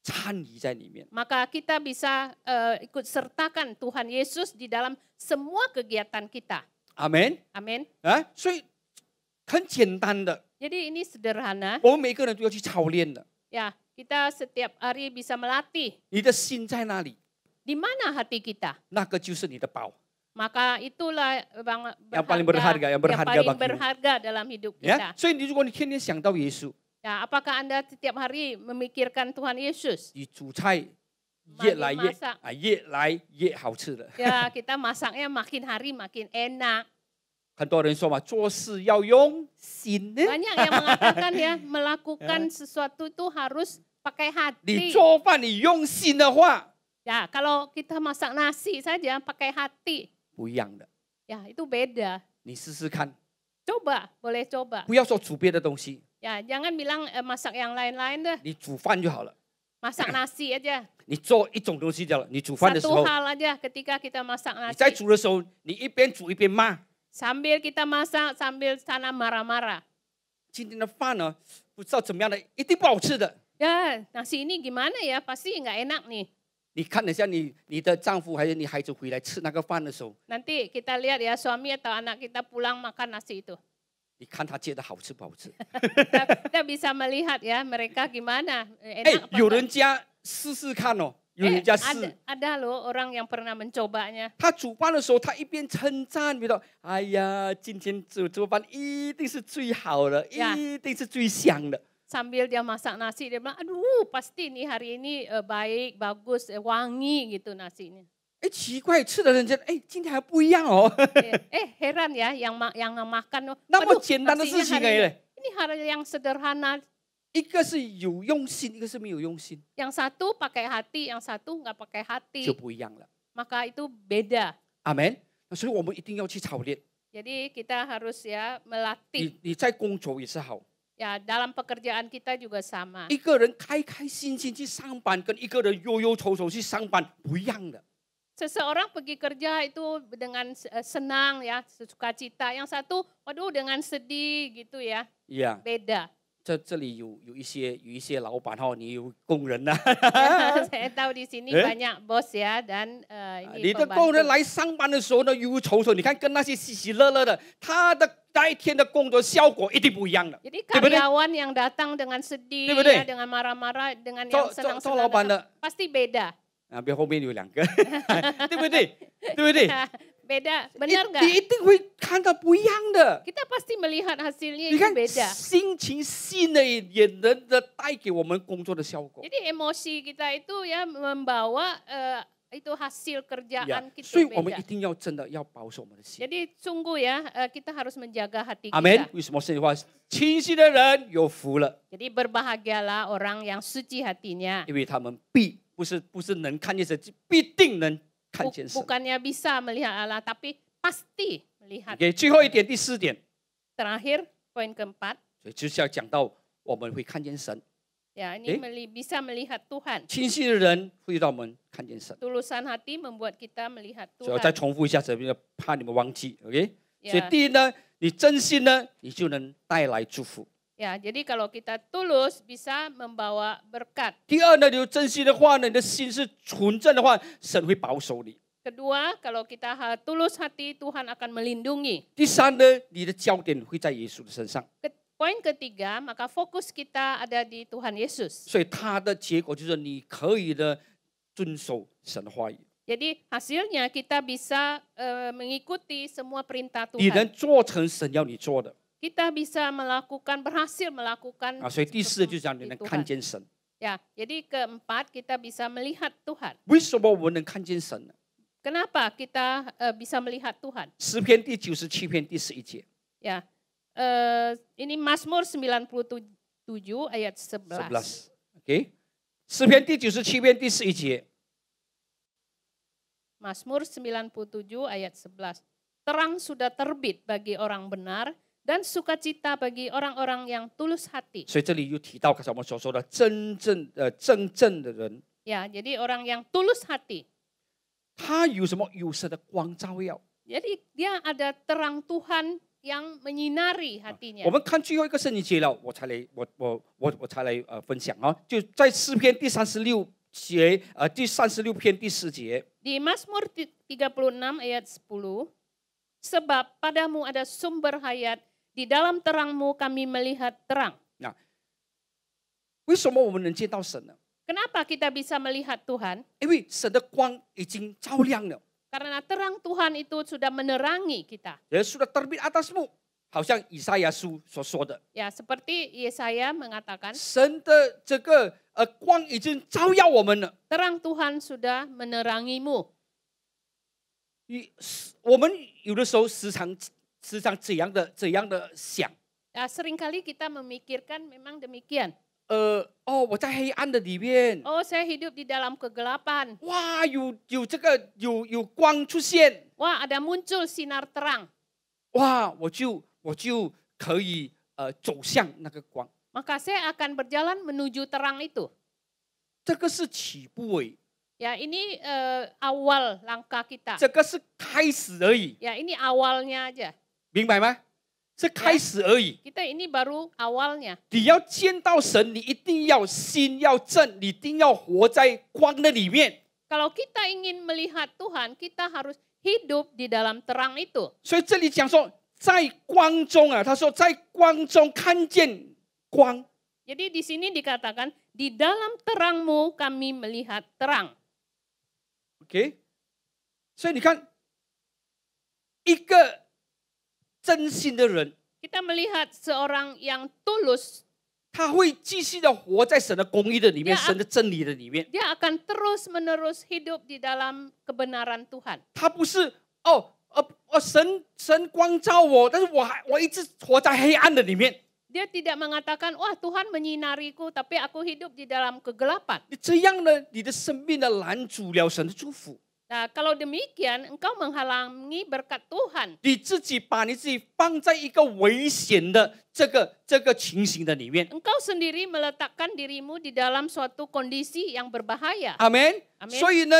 参与在里面。 maka kita bisa ikut sertakan Tuhan Yesus di dalam semua kegiatan kita. 阿门。 Amin. 啊，所以很简单的， Jadi ini sederhana. 我们每个人都要去操练的。 Ya, kita setiap hari bisa melatih. 你的心在哪里？ Di mana hati kita? 那个就是你的宝。 Maka itulah yang paling berharga, yang paling bagimu. berharga dalam hidup 呀 kita. 所以如果你天天想到耶稣， Ya, apakah Anda setiap hari memikirkan Tuhan Yesus? 你煮菜越来越 masak. 越来越好吃的。 Ya, kita masaknya makin hari makin enak. 很多人说嘛，做事要用心呢。 Banyak yang mengatakan ya, melakukan sesuatu itu harus pakai 你 hati. 做饭你用心的话， Ya, kalau kita masak nasi saja pakai hati, 不一样的。 ya itu beda. 你试试看， Coba, boleh coba. 不要说煮别的东西， Ya, jangan bilang masak yang lain-lain deh. 你煮饭就好了。 Masak nasi aja. 你做一种东西就好了。你煮饭的时 Satu 候， hal aja ketika kita masak 你在 nasi. 煮的时候，你一边煮一边骂。 Sambil kita masak, sambil sana marah-marah. 今天的饭呢，不知道怎么样的，一定不好吃的。 Ya, nasi ini gimana ya? Pasti nggak enak nih. 你看一下你的丈夫还是你孩子回来吃那个饭的时候， Nanti kita lihat ya suami atau anak kita pulang makan nasi itu. 你看他觉得好吃不好吃？ Kita bisa melihat ya mereka gimana. 哎 Enak，apa 有 enggak? 人家试试看哦，有人家试。 ada loh orang yang pernah mencobanya. 他煮饭的时候，他一边称赞，比如说，哎呀，今天做饭一定是最好的，一定是最香的。 Sambil dia masak nasi, dia bilang, aduh pasti nih hari ini baik, bagus, wangi gitu nasinya. 哎，奇怪，吃的人家，哎，今天还不一样哦。 Heran ya yang makan, 那么简单的事情哎， ini hal yang sederhana. 一个是有用心，一个是没有用心， Yang satu pakai hati, yang satu nggak pakai hati. 就不一样了。 Maka itu beda. 阿门。所以我们一定要去操练。 Jadi kita harus ya melatih. 你在工作也是好。 Ya, dalam pekerjaan kita juga sama. 一个人开开心心去上班，跟一个人忧忧愁愁去上班不一样的。 Seseorang pergi kerja itu dengan senang ya, sukacita. Yang satu, waduh dengan sedih gitu ya. Yeah. Beda. 这里有一些老板哈，你有工人呐。 Saya tahu di sini banyak bos ya dan ini 你的工人来上班的时候呢，忧忧愁愁，你看跟那些喜喜乐乐的，他的那一天的工作效果一定不一样的。 Jadi karyawan yang datang dengan sedih, ya, dengan marah-marah, dengan yang senang-senang, pasti beda. 啊，别后面有两个，对不对？对不对？ Beda, benar nggak? 你一定会看到不一样的。 Kita pasti melihat hasilnya 你 itu 看 beda. 心情细腻也能的带给我们工作的效果。 Jadi emosi kita itu ya membawa itu hasil 呀 kerjaan， kita 所以我们一 beda. 定要真的要保守我们的心。 Jadi sungguh ya, kita harus menjaga hati 阿门 kita.。为什么圣经话清晰的人有福了？ Jadi berbahagialah orang yang suci hatinya. 因为他们不是能看见神，必定能看见神。 Bukannya bisa melihat Allah, tapi pasti melihat. OK， 最后一点，第4点， Terakhir, poin keempat. 所以就是要讲到我们会看见神。 Ya, ini bisa melihat Tuhan. 清晰的人会让我们看见神。 Tulusan hati membuat kita melihat 所以我再 Tuhan. 重复一下，这边怕你们忘记。OK， Ya. 所以第一呢，你真心呢，你就能带来祝福。 Ya, jadi kalau kita tulus bisa membawa berkat. 第二呢，你有真心的话呢，你的心是纯正的话，神会保守你。 Kedua, kalau kita tulus hati, Tuhan akan melindungi. 第三呢，你的焦点会在耶稣的身上， Poin ketiga, maka fokus kita ada di Tuhan Yesus. 所以它的结果就是你可以呢遵守神的话语， Jadi hasilnya kita bisa mengikuti semua perintah 你能 Tuhan. 做成神要你做的 Kita bisa berhasil melakukan 啊。所以第四就是讲你能 seperti 看 Tuhan. 见神。 Ya, jadi keempat kita bisa melihat Tuhan. 为什么我们能看见神呢？ Kenapa kita bisa melihat Tuhan? 诗篇第97篇第11节， Ya, ini Mazmur 97 ayat 11. 11 ，OK， 诗篇第97篇第11节， Mazmur 97 ayat 11. Terang sudah terbit bagi orang benar dan sukacita bagi orang-orang yang tulus hati. 所以这里又提到刚才我们所说的真正的人， Ya, jadi orang yang tulus hati. 他有什么？有神的光照耀。 Jadi dia ada terang Tuhan yang menyinari hatinya. 我们看最后一个圣经节了，我才来分享啊，就在诗篇第36节第36篇第4节。 Di Mazmur 36 ayat 10, sebab padamu ada sumber hayat, di dalam terangmu kami melihat terang. 那为什么我们能见到神呢？ Kenapa kita bisa melihat Tuhan? 因为神的光已经照亮了， Karena terang Tuhan itu sudah menerangi kita. 也sudah terbit atasmu，好像以赛亚书所说的， Ya, seperti Yesaya mengatakan, 神的这个光已经照耀我们了。 terang Tuhan sudah menerangimu. 我们有的时候时常这样的想， Ya, seringkali kita memikirkan memang demikian. 我在黑暗的里面， Oh, saya hidup di dalam kegelapan. 哇，有光出现， Wah, ada muncul sinar terang. 哇，我就可以走向那个光。 Maka saya akan berjalan menuju terang itu. 这个是起步而已， Ya, ini awal langkah kita. 这个是开始而已， Ya, ini awalnya aja. 明白吗？是开始而已。 Kita ini baru awalnya. 你要见到神，你一定要心要正，你一定要活在光的里面。 Kalau kita ingin melihat Tuhan, kita harus hidup di dalam terang itu. 所以这里讲说，在光中啊，他说在光中看见光。 Jadi di sini dikatakan, di dalam terangmu kami melihat terang. OK， 所以你看，一个真心的人， Kita melihat seorang yang tulus, 他会继续的活在神的公义的里面， Ya. 神的真理的里面。 dia akan terus-menerus hidup di dalam kebenaran Tuhan. 他不是神光照我，但是我一直活在黑暗的里面。 Dia tidak mengatakan, wah Tuhan menyinariku, tapi aku hidup di dalam kegelapan. 这样呢，你的生命呢拦阻了神的祝福。 Nah, kalau demikian, engkau menghalangi berkat Tuhan. 你自己把你自己放在一个危险的这个情形的里面。 Engkau sendiri meletakkan dirimu di dalam suatu kondisi yang berbahaya. 阿门。 Amen 所以呢，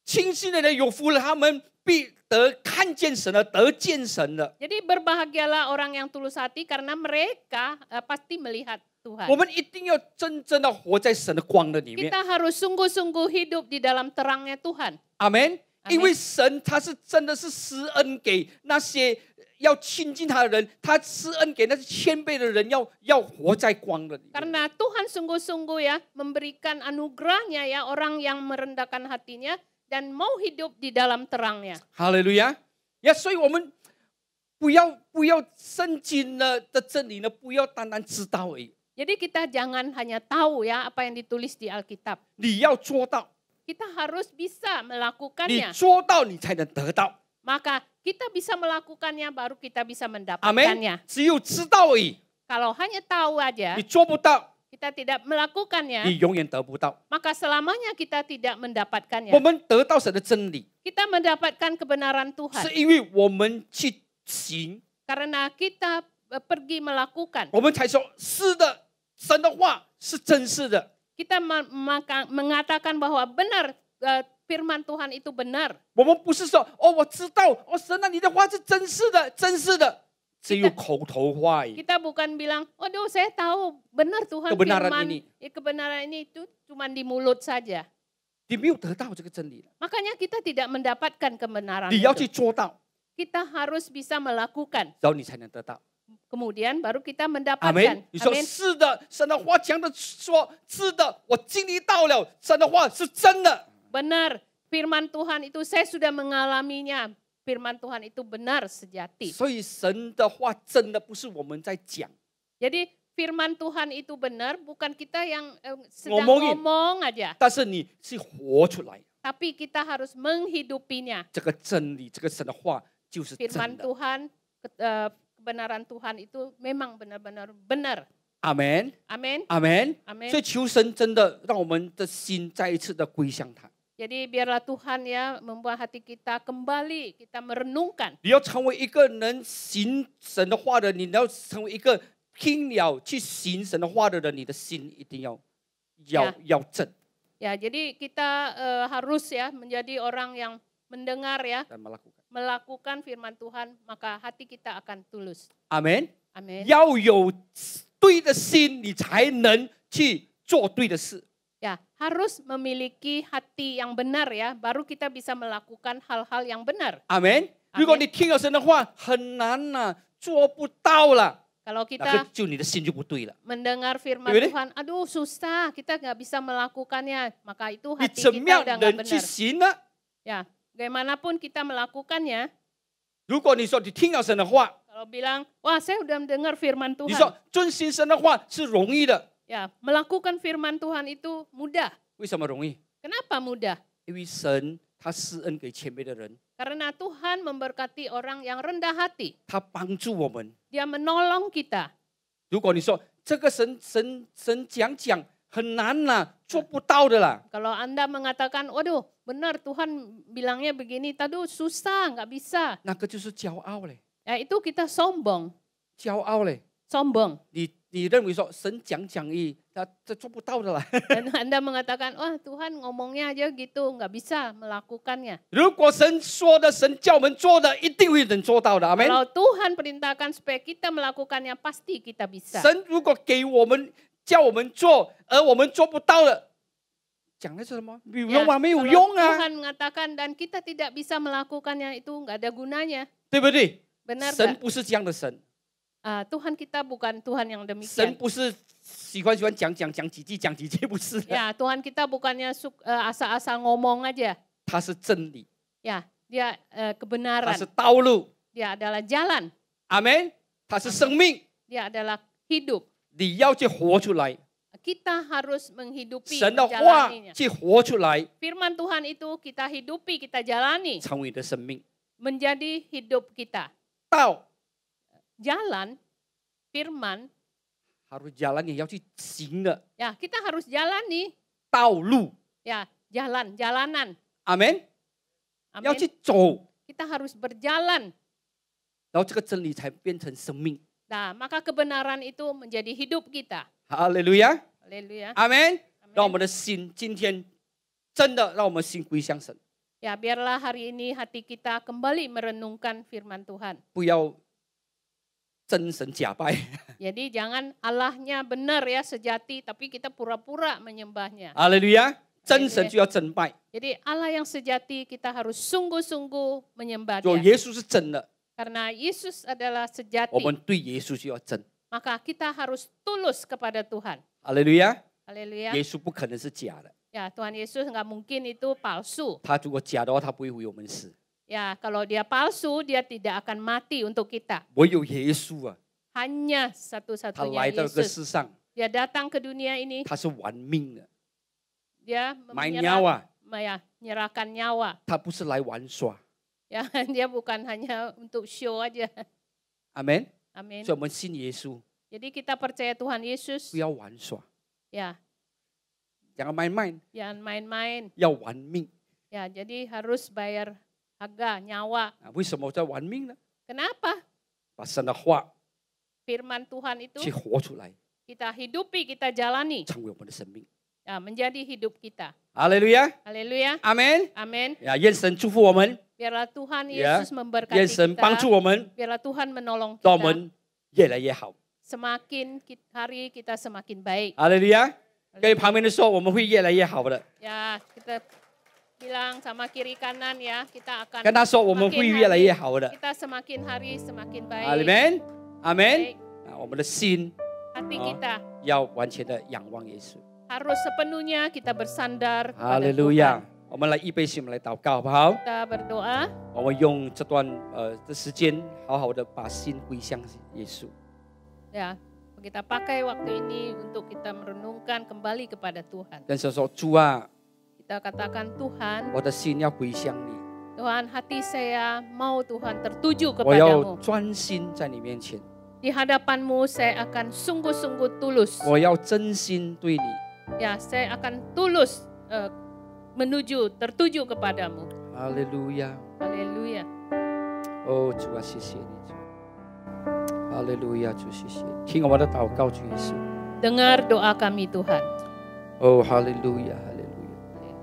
清心的人有福了，他们必得看见神了，得见神了。 Jadi berbahagialah orang yang tulus hati karena mereka pasti melihat Tuhan. 我们一定要真正的活在神的光的里面。 Kita harus sungguh-sungguh hidup di dalam terangnya Tuhan. 阿门。 Amen 因为神他是真的是施恩给那些要亲近他的人，他施恩给那些谦卑的人，要活在光的里面。 Karena Tuhan sungguh-sungguh ya memberikan anugerahnya ya orang yang merendahkan hatinya dan mau hidup di dalam terangnya. 哈利路亚！呀，所以我们不要圣经的真理呢，不要单单知道而已， Jadi kita jangan hanya tahu ya apa yang ditulis di Alkitab. 你要做到。Kita harus bisa 你 melakukannya. 做到，你才能得到。 Maka kita bisa melakukannya, baru kita bisa 阿门 mendapatkannya.。只有知道而已， Kalau hanya tahu aja, 你做不到， kita tidak melakukannya, 你永远得不到。 maka selamanya kita tidak mendapatkannya. 我们得到神的真理， Kita mendapatkan kebenaran Tuhan 是因为我们去行， karena kita pergi melakukan. 我们才说是的，神的话是真实的。 Kita mengatakan bahwa benar firman Tuhan itu benar. 我们不是说哦，我知道哦，神啊，你的话是真实的，真实的，只有口头话而已。 Kita bukan bilang, waduh saya tahu benar Tuhan Kebenaran firman. ini. Kebenaran ini itu cuma di mulut saja. 你没有得到这个真理， Makanya kita tidak mendapatkan kebenaran 你要去 itu. 做到， Kita harus bisa melakukan. 然后你才能得到。 Kemudian baru kita 阿 mendapatkan. 门。你说 Amin. 是的，神的话讲的说是的，我经历到了，神的话是真的。 Benar, firman Tuhan itu saya sudah mengalaminya. Firman Tuhan itu benar sejati. 所以神的话真的不是我们在讲， Jadi firman Tuhan itu benar, bukan kita yang sedang Ngomongin. ngomong aja. 但是你是活出来， Tapi kita harus menghidupinya. 这个真理，这个神的话就是真 Firman 的。 Tuhan, kebenaran Tuhan itu memang benar-benar benar. 阿门， Amin. 阿门。 Amin. 所以求神真的让我们的心再一次的归向他。 Jadi biarlah Tuhan ya membuat hati kita kembali, kita merenungkan. 你要成为一个能行神的话的，你要成为一个听了去行神的话的人，你的心一定要正。 Ya, jadi kita harus ya menjadi orang yang mendengar ya, 来melakukan. melakukan firman Tuhan, maka hati kita akan tulus. 阿门。 Amin. 要有对的心，你才能去做对的事。 Ya, harus memiliki hati yang benar ya, baru kita bisa melakukan hal-hal yang benar. 阿门。如果你听了神的话很难呐、做不到了， Kalau 那个 kita 就你的心就不对了。 mendengar firman Betul. Tuhan, aduh susah, kita nggak bisa melakukannya, maka itu 你 hati 怎 kita 么样 udah nggak 能去 benar. 行呢？ Ya, bagaimanapun kita melakukannya, 如果你说你听了神的话， kalau bilang, wah saya udah mendengar firman 你 Tuhan. 说遵行神的话是容易的， Ya, melakukan firman Tuhan itu mudah. 为什么容易？ Kenapa mudah? 因为神他施恩给谦卑的人， Karena Tuhan memberkati orang yang rendah hati. 他帮助我们。 Dia menolong kita. 如果你说这个神讲很难啦，做不到的啦， Kalau Anda mengatakan, waduh benar Tuhan bilangnya begini, tadu susah, nggak bisa. 那个就是骄傲嘞， Ya itu kita sombong. 骄傲嘞。 Sombong. 你认为说神讲而已，这做不到的啦。 Dan Anda mengatakan, wah Tuhan ngomongnya aja gitu, nggak bisa melakukannya. 如果神说的，神叫我们做的，一定会能做到的。阿门。 Kalau Tuhan perintahkan supaya kita melakukannya, pasti kita bisa. 神如果给我们叫我们做，而我们做不到的，讲的是什么？有 Ya, 用吗？没有 kalau 用啊， Tuhan mengatakan dan kita tidak bisa melakukannya, itu nggak ada gunanya. 对不对？ Benar 神 nggak? 不是这样的神， Tuhan kita bukan Tuhan yang 神 demikian. 不是喜欢讲几句，不是的。 Ya, Tuhan kita bukannya asal-asal ngomong aja. 他是真理， Ya, dia 他 kebenaran. 是道路， Dia adalah jalan. 阿门。他是生命， Dia adalah hidup. 你要去活出来， Kita harus menghidupi 神的话 menjalaninya. 去活出来， Firman Tuhan itu kita hidupi, kita jalani. 成为你的生命。 Menjadi hidup kita. 道 Jalan, firman, harus jalan，也要去行的 ya kita harus jalani. 道路， Ya, jalanan. 阿门。 Amin. 要去走， Kita harus berjalan. 然后这个真理才变成生命。 Nah, maka kebenaran itu menjadi hidup kita. 哈利路亚， Haleluya. 阿门。让我们的心今天真的让我们心归向神， Ya, biarlah hari ini hati kita kembali merenungkan firman Tuhan. 不要真神假拜。 Jadi jangan Allahnya benar ya sejati, tapi kita pura-pura menyembahnya. 哈利路亚，真神就要真拜， Jadi Allah yang sejati kita harus sungguh-sungguh menyembah 有 Dia. 耶稣是真的， Karena Yesus adalah 我 sejati, 们对耶稣就要真。 maka kita harus tulus kepada Tuhan. 哈利路亚， Haleluya. 耶稣不可能是假的， Ya, Tuhan Yesus nggak mungkin itu palsu. 他如果假的话，他不会为我们死。 Ya, kalau dia palsu, dia tidak akan mati untuk kita. 唯有耶稣啊， Hanya 他 satu-satunya 来到这个 Yesus. 世上， Dia datang ke dunia ini, 他是玩命的， dia 买鸟啊， menyerahkan nyawa. 他不是来玩耍。 Ya, dia bukan hanya untuk show aja. Amin. Amin. 所以我们信耶稣， Jadi kita percaya Tuhan Yesus. 不要玩耍， Ya, jangan main-main， jangan main-main. 要玩命。 Ya, jadi harus bayar harga nyawa. 为什么在玩命呢？ Kenapa? 把神的话 Firman Tuhan itu 去活出来， kita hidupi, kita jalani. 成为我们的生命。 Ya, menjadi hidup kita. 哈利路亚， Haleluya. 阿门。 Amin. 呀，愿神祝福我们， Biarlah Tuhan Ya, Yesus memberkati 愿神帮助 kita. 我们， Biarlah Tuhan menolong 让我 kita. 们越来越好。 Semakin hari kita semakin baik. 哈利路亚，跟旁边的说，我们会越来越好的。 Ya, kita bilang sama kiri kanan ya, kita akan 跟他说，我们会越来越好的。 kita semakin hari semakin baik. 阿门，阿门 Baik.。啊，我们的心 Hati 哦 kita 要完全的仰望耶稣。 harus sepenuhnya kita bersandar 哈 kepada 利路亚 Tuhan.！我们来预备心，我们来祷告，好不好？ Kita berdoa. 我们用这段的时间，好好的把心归向耶稣。 Ya, kita pakai waktu ini untuk kita merenungkan kembali kepada Tuhan. 跟神说：“主啊， Kita katakan Tuhan, 我的心要归向你， Tuhan hati saya mau Tuhan tertuju 我要 kepadamu. 专心在你面前， Di hadapanmu saya akan sungguh-sungguh tulus. 我要真心对你。 Ya, saya akan tulus tertuju kepadamu. 哈利路亚！ Haleluya. 哦，主啊，谢谢你，主。哈利路亚，主，谢谢你，听我们的祷告，主耶稣。 Dengar doa kami Tuhan. 哦，哈利路亚，哈利路亚。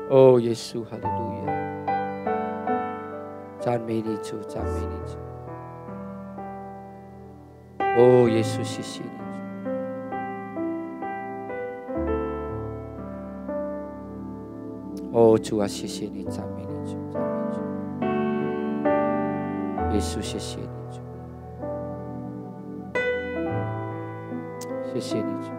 哦，耶稣，哈利路亚。赞美你，主，赞美你，主。哦，耶稣，谢谢你，主。哦，主啊，谢谢你，赞美你，主，赞美你，主。耶稣，谢谢你，主。谢谢你，主。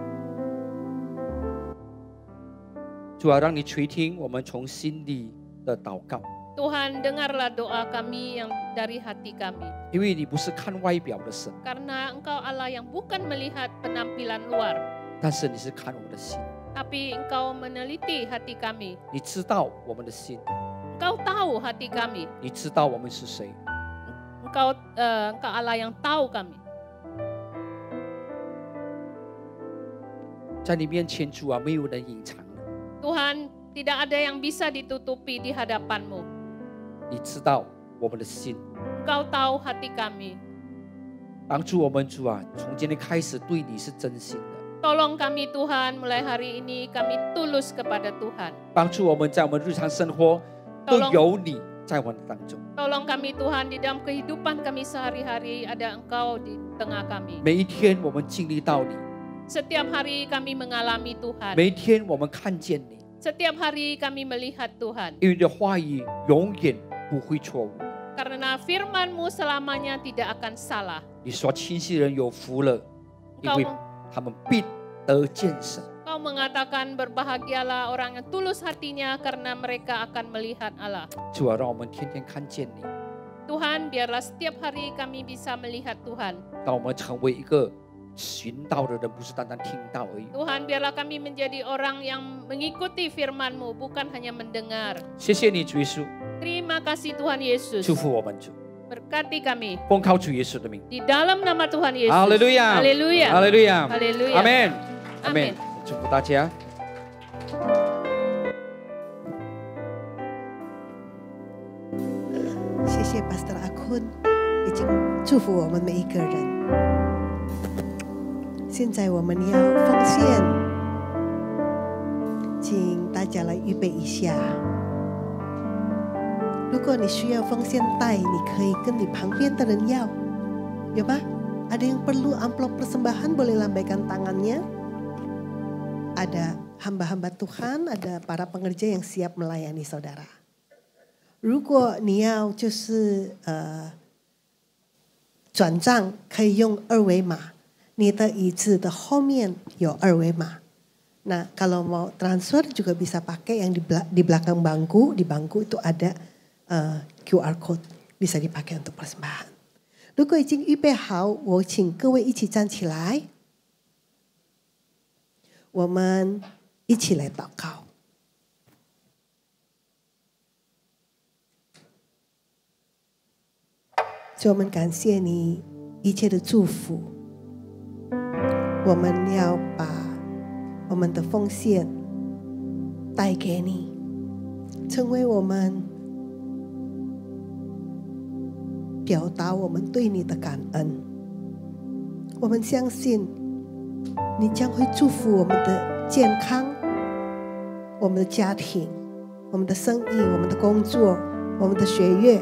主啊，让你垂听我们从心里的祷告， Tuhan, dengarlah doa kami yang dari hati kami. 因为你不是看外表的神， Karena Engkau Allah yang bukan melihat penampilan luar, 但是你是看我们的心， tapi Engkau meneliti hati kami. 你知道我们的心， Engkau tahu hati kami. 你知道我们是谁。 Engkau Allah yang tahu kami. 在你面前，主啊，没有人隐藏的， Tuhan, tidak ada yang bisa ditutupi di hadapanmu. 你知道我们的心， Engkau tahu hati kami. 帮助我们，主啊，从今天开始对你是真心的， Tolong kami Tuhan, mulai hari ini kami tulus kepada Tuhan. 帮助我们在我们日常生活都有你在我们当中。 Tolong kami Tuhan, di dalam kehidupan kami sehari-hari ada Engkau di tengah kami. 每一天我们经历到你， Setiap hari kami mengalami Tuhan. 每一天我们看见你， Setiap hari kami melihat Tuhan. 因为你的话语永远不会错误。 Karena firman-Mu selamanya tidak akan salah. 你说亲戚人有福了，因为他们必得见神。 Kau mengatakan berbahagialah orang yang tulus hatinya karena mereka akan melihat Allah. 主啊，让我们天天看见你， Tuhan, biarlah setiap hari kami bisa melihat Tuhan. 让我们成为一个寻道的人，不是单单听到而已。 Tuhan, biarlah kami menjadi orang yang mengikuti firman-Mu, bukan hanya mendengar. 谢谢你，主耶稣， Terima kasih Tuhan Yesus. 祝福我们主， Berkati kami. 奉靠主耶稣的名。 Di dalam nama Tuhan Yesus. 哈利路亚， Haleluya. 哈利路亚， Haleluya. 阿门，阿 Amin. 门。祝福大家。谢谢 Pastor Akun 已经祝福我们每一个人。现在我们要奉献，请大家来预备一下。如果你需要奉献袋，你可以跟你旁边的人要，有吗？Ada yang perlu amplop persembahan boleh lambaikan tangannya. Ada hamba-hamba Tuhan, ada para pengerja yang siap melayani saudara. 如果你要就是转账，可以用二维码，你的椅子的后面有二维码。Nah, kalau mau transfer juga bisa pakai yang di belakang bangku, di bangku itu ada QR code, bisa dipakai untuk persembahan. 如果已经预备好，我请各位一起站起来，我们一起来祷告。主，我们感谢你一切的祝福。我们要把我们的奉献带给你，成为我们表达我们对你的感恩。我们相信你将会祝福我们的健康，我们的家庭，我们的生意，我们的工作，我们的学业，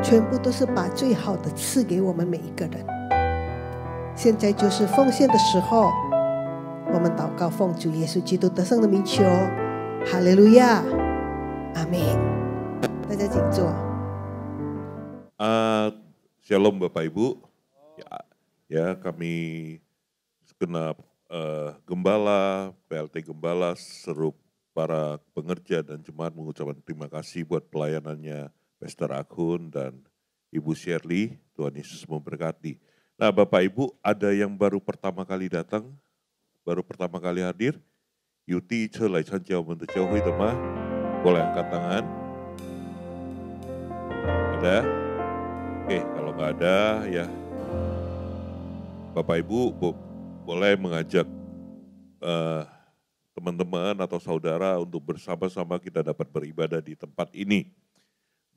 全部都是把最好的赐给我们每一个人。现在就是奉献的时候，我们祷告，奉主耶稣基督得胜的名求，哈利路亚，阿们。大家请坐。Shalom Bapak Ibu. Ya kami segenap gembala, PLT Gembala, seluruh para pengerja dan jemaat mengucapkan terima kasih buat pelayanannya Pastor Akhun dan Ibu Shirley. Tuhan Yesus memberkati. Nah Bapak Ibu, ada yang baru pertama kali datang, baru pertama kali hadir. Yuti Celai Chanjau Mentejauhi Temah, boleh angkat tangan. Ada? Oke, kalau nggak ada ya Bapak Ibu boleh mengajak teman-teman atau saudara untuk bersama-sama kita dapat beribadah di tempat ini.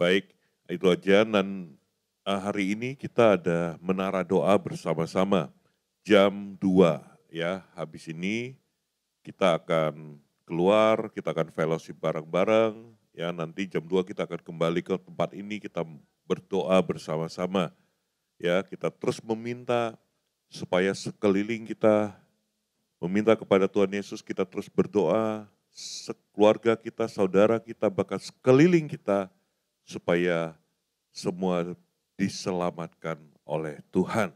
Baik, itu aja. Dan hari ini kita ada menara doa bersama-sama jam 2 ya. Habis ini kita akan keluar, kita akan fellowship bareng-bareng ya. Nanti jam 2 kita akan kembali ke tempat ini, kita berdoa bersama-sama ya. Kita terus meminta supaya sekeliling kita, meminta kepada Tuhan Yesus, kita terus berdoa, keluarga kita, saudara kita, bahkan sekeliling kita, supaya semua diselamatkan oleh Tuhan.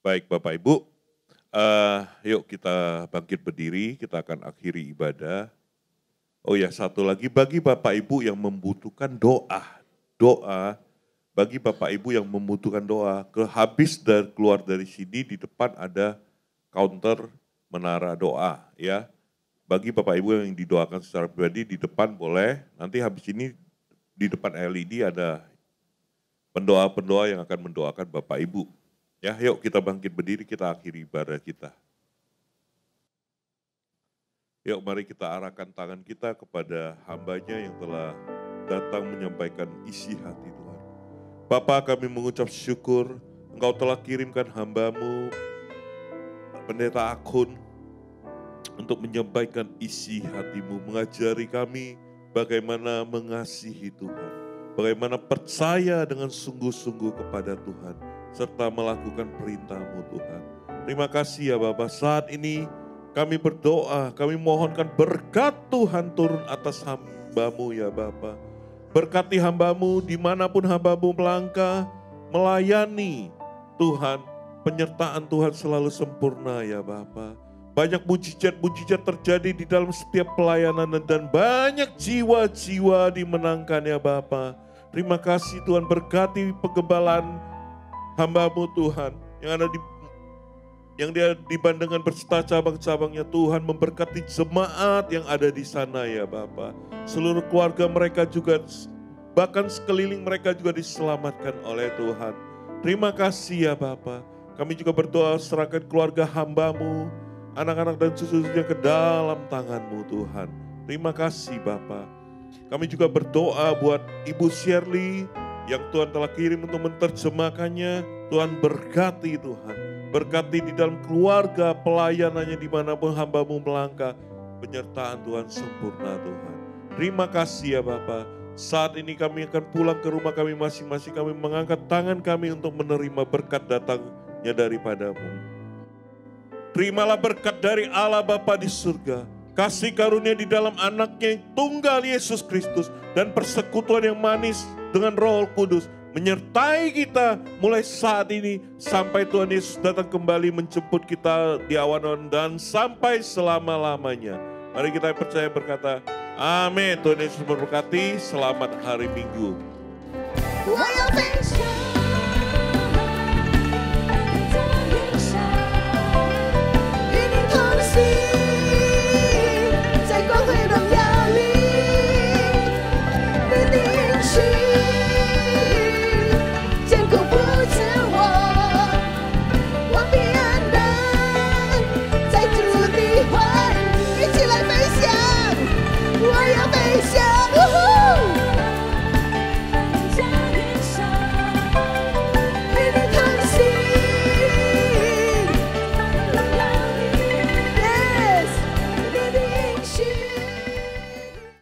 Baik Bapak Ibu, yuk kita bangkit berdiri, kita akan akhiri ibadah. Oh ya, satu lagi, bagi Bapak Ibu yang membutuhkan doa, bagi Bapak Ibu yang membutuhkan doa, habis keluar dari sini di depan ada counter menara doa ya. Bagi Bapak Ibu yang didoakan secara pribadi di depan boleh, nanti habis ini di depan LED ada pendoa-pendoa yang akan mendoakan Bapak Ibu. Ya, yuk kita bangkit berdiri, kita akhiri ibadah kita. Yuk mari kita arahkan tangan kita kepada hamba-Nya yang telah datang menyampaikan isi hati Tuhan. Bapa, kami mengucap syukur, Engkau telah kirimkan hamba-Mu, Pendeta Akhun, untuk menyampaikan isi hati-Mu, mengajari kami bagaimana mengasihi Tuhan, bagaimana percaya dengan sungguh-sungguh kepada Tuhan, serta melakukan perintah-Mu Tuhan. Terima kasih ya Bapa, saat ini kami berdoa, kami mohonkan berkat Tuhan turun atas hamba-Mu ya Bapa. Berkati hamba-Mu dimanapun hamba-Mu melangkah, melayani Tuhan, penyertaan Tuhan selalu sempurna ya Bapa. Banyak mujizat-mujizat terjadi di dalam setiap pelayanan dan banyak jiwa-jiwa dimenangkan ya Bapa. Terima kasih Tuhan, berkati penggembalaan hamba-Mu Tuhan yang dia dibandingkan berserta cabang-cabangnya Tuhan, memberkati jemaat yang ada di sana ya Bapa. Seluruh keluarga mereka juga, bahkan sekeliling mereka juga diselamatkan oleh Tuhan. Terima kasih ya Bapa. Kami juga berdoa serahkan keluarga hamba-Mu, anak-anak dan cucu-cucunya ke dalam tangan-Mu Tuhan. Terima kasih Bapa. Kami juga berdoa buat Ibu Shirley yang Tuhan telah kirim untuk menerjemahkannya. Tuhan berkati Tuhan. Berkati di dalam keluarga, pelayanannya dimanapun hamba-Mu melangkah. Penyertaan Tuhan sempurna Tuhan. Terima kasih ya Bapa. Saat ini kami akan pulang ke rumah kami masing-masing. Kami mengangkat tangan kami untuk menerima berkat datangnya daripada-Mu. Terimalah berkat dari Allah Bapa di surga. Kasih karunia di dalam anaknya yang tunggal Yesus Kristus. Dan persekutuan yang manis dengan Roh Kudus menyertai kita mulai saat ini sampai Tuhan Yesus datang kembali menjemput kita di awan-awan dan sampai selama-lamanya. Mari kita percaya berkata, amin. Tuhan Yesus memberkati. Selamat hari Minggu.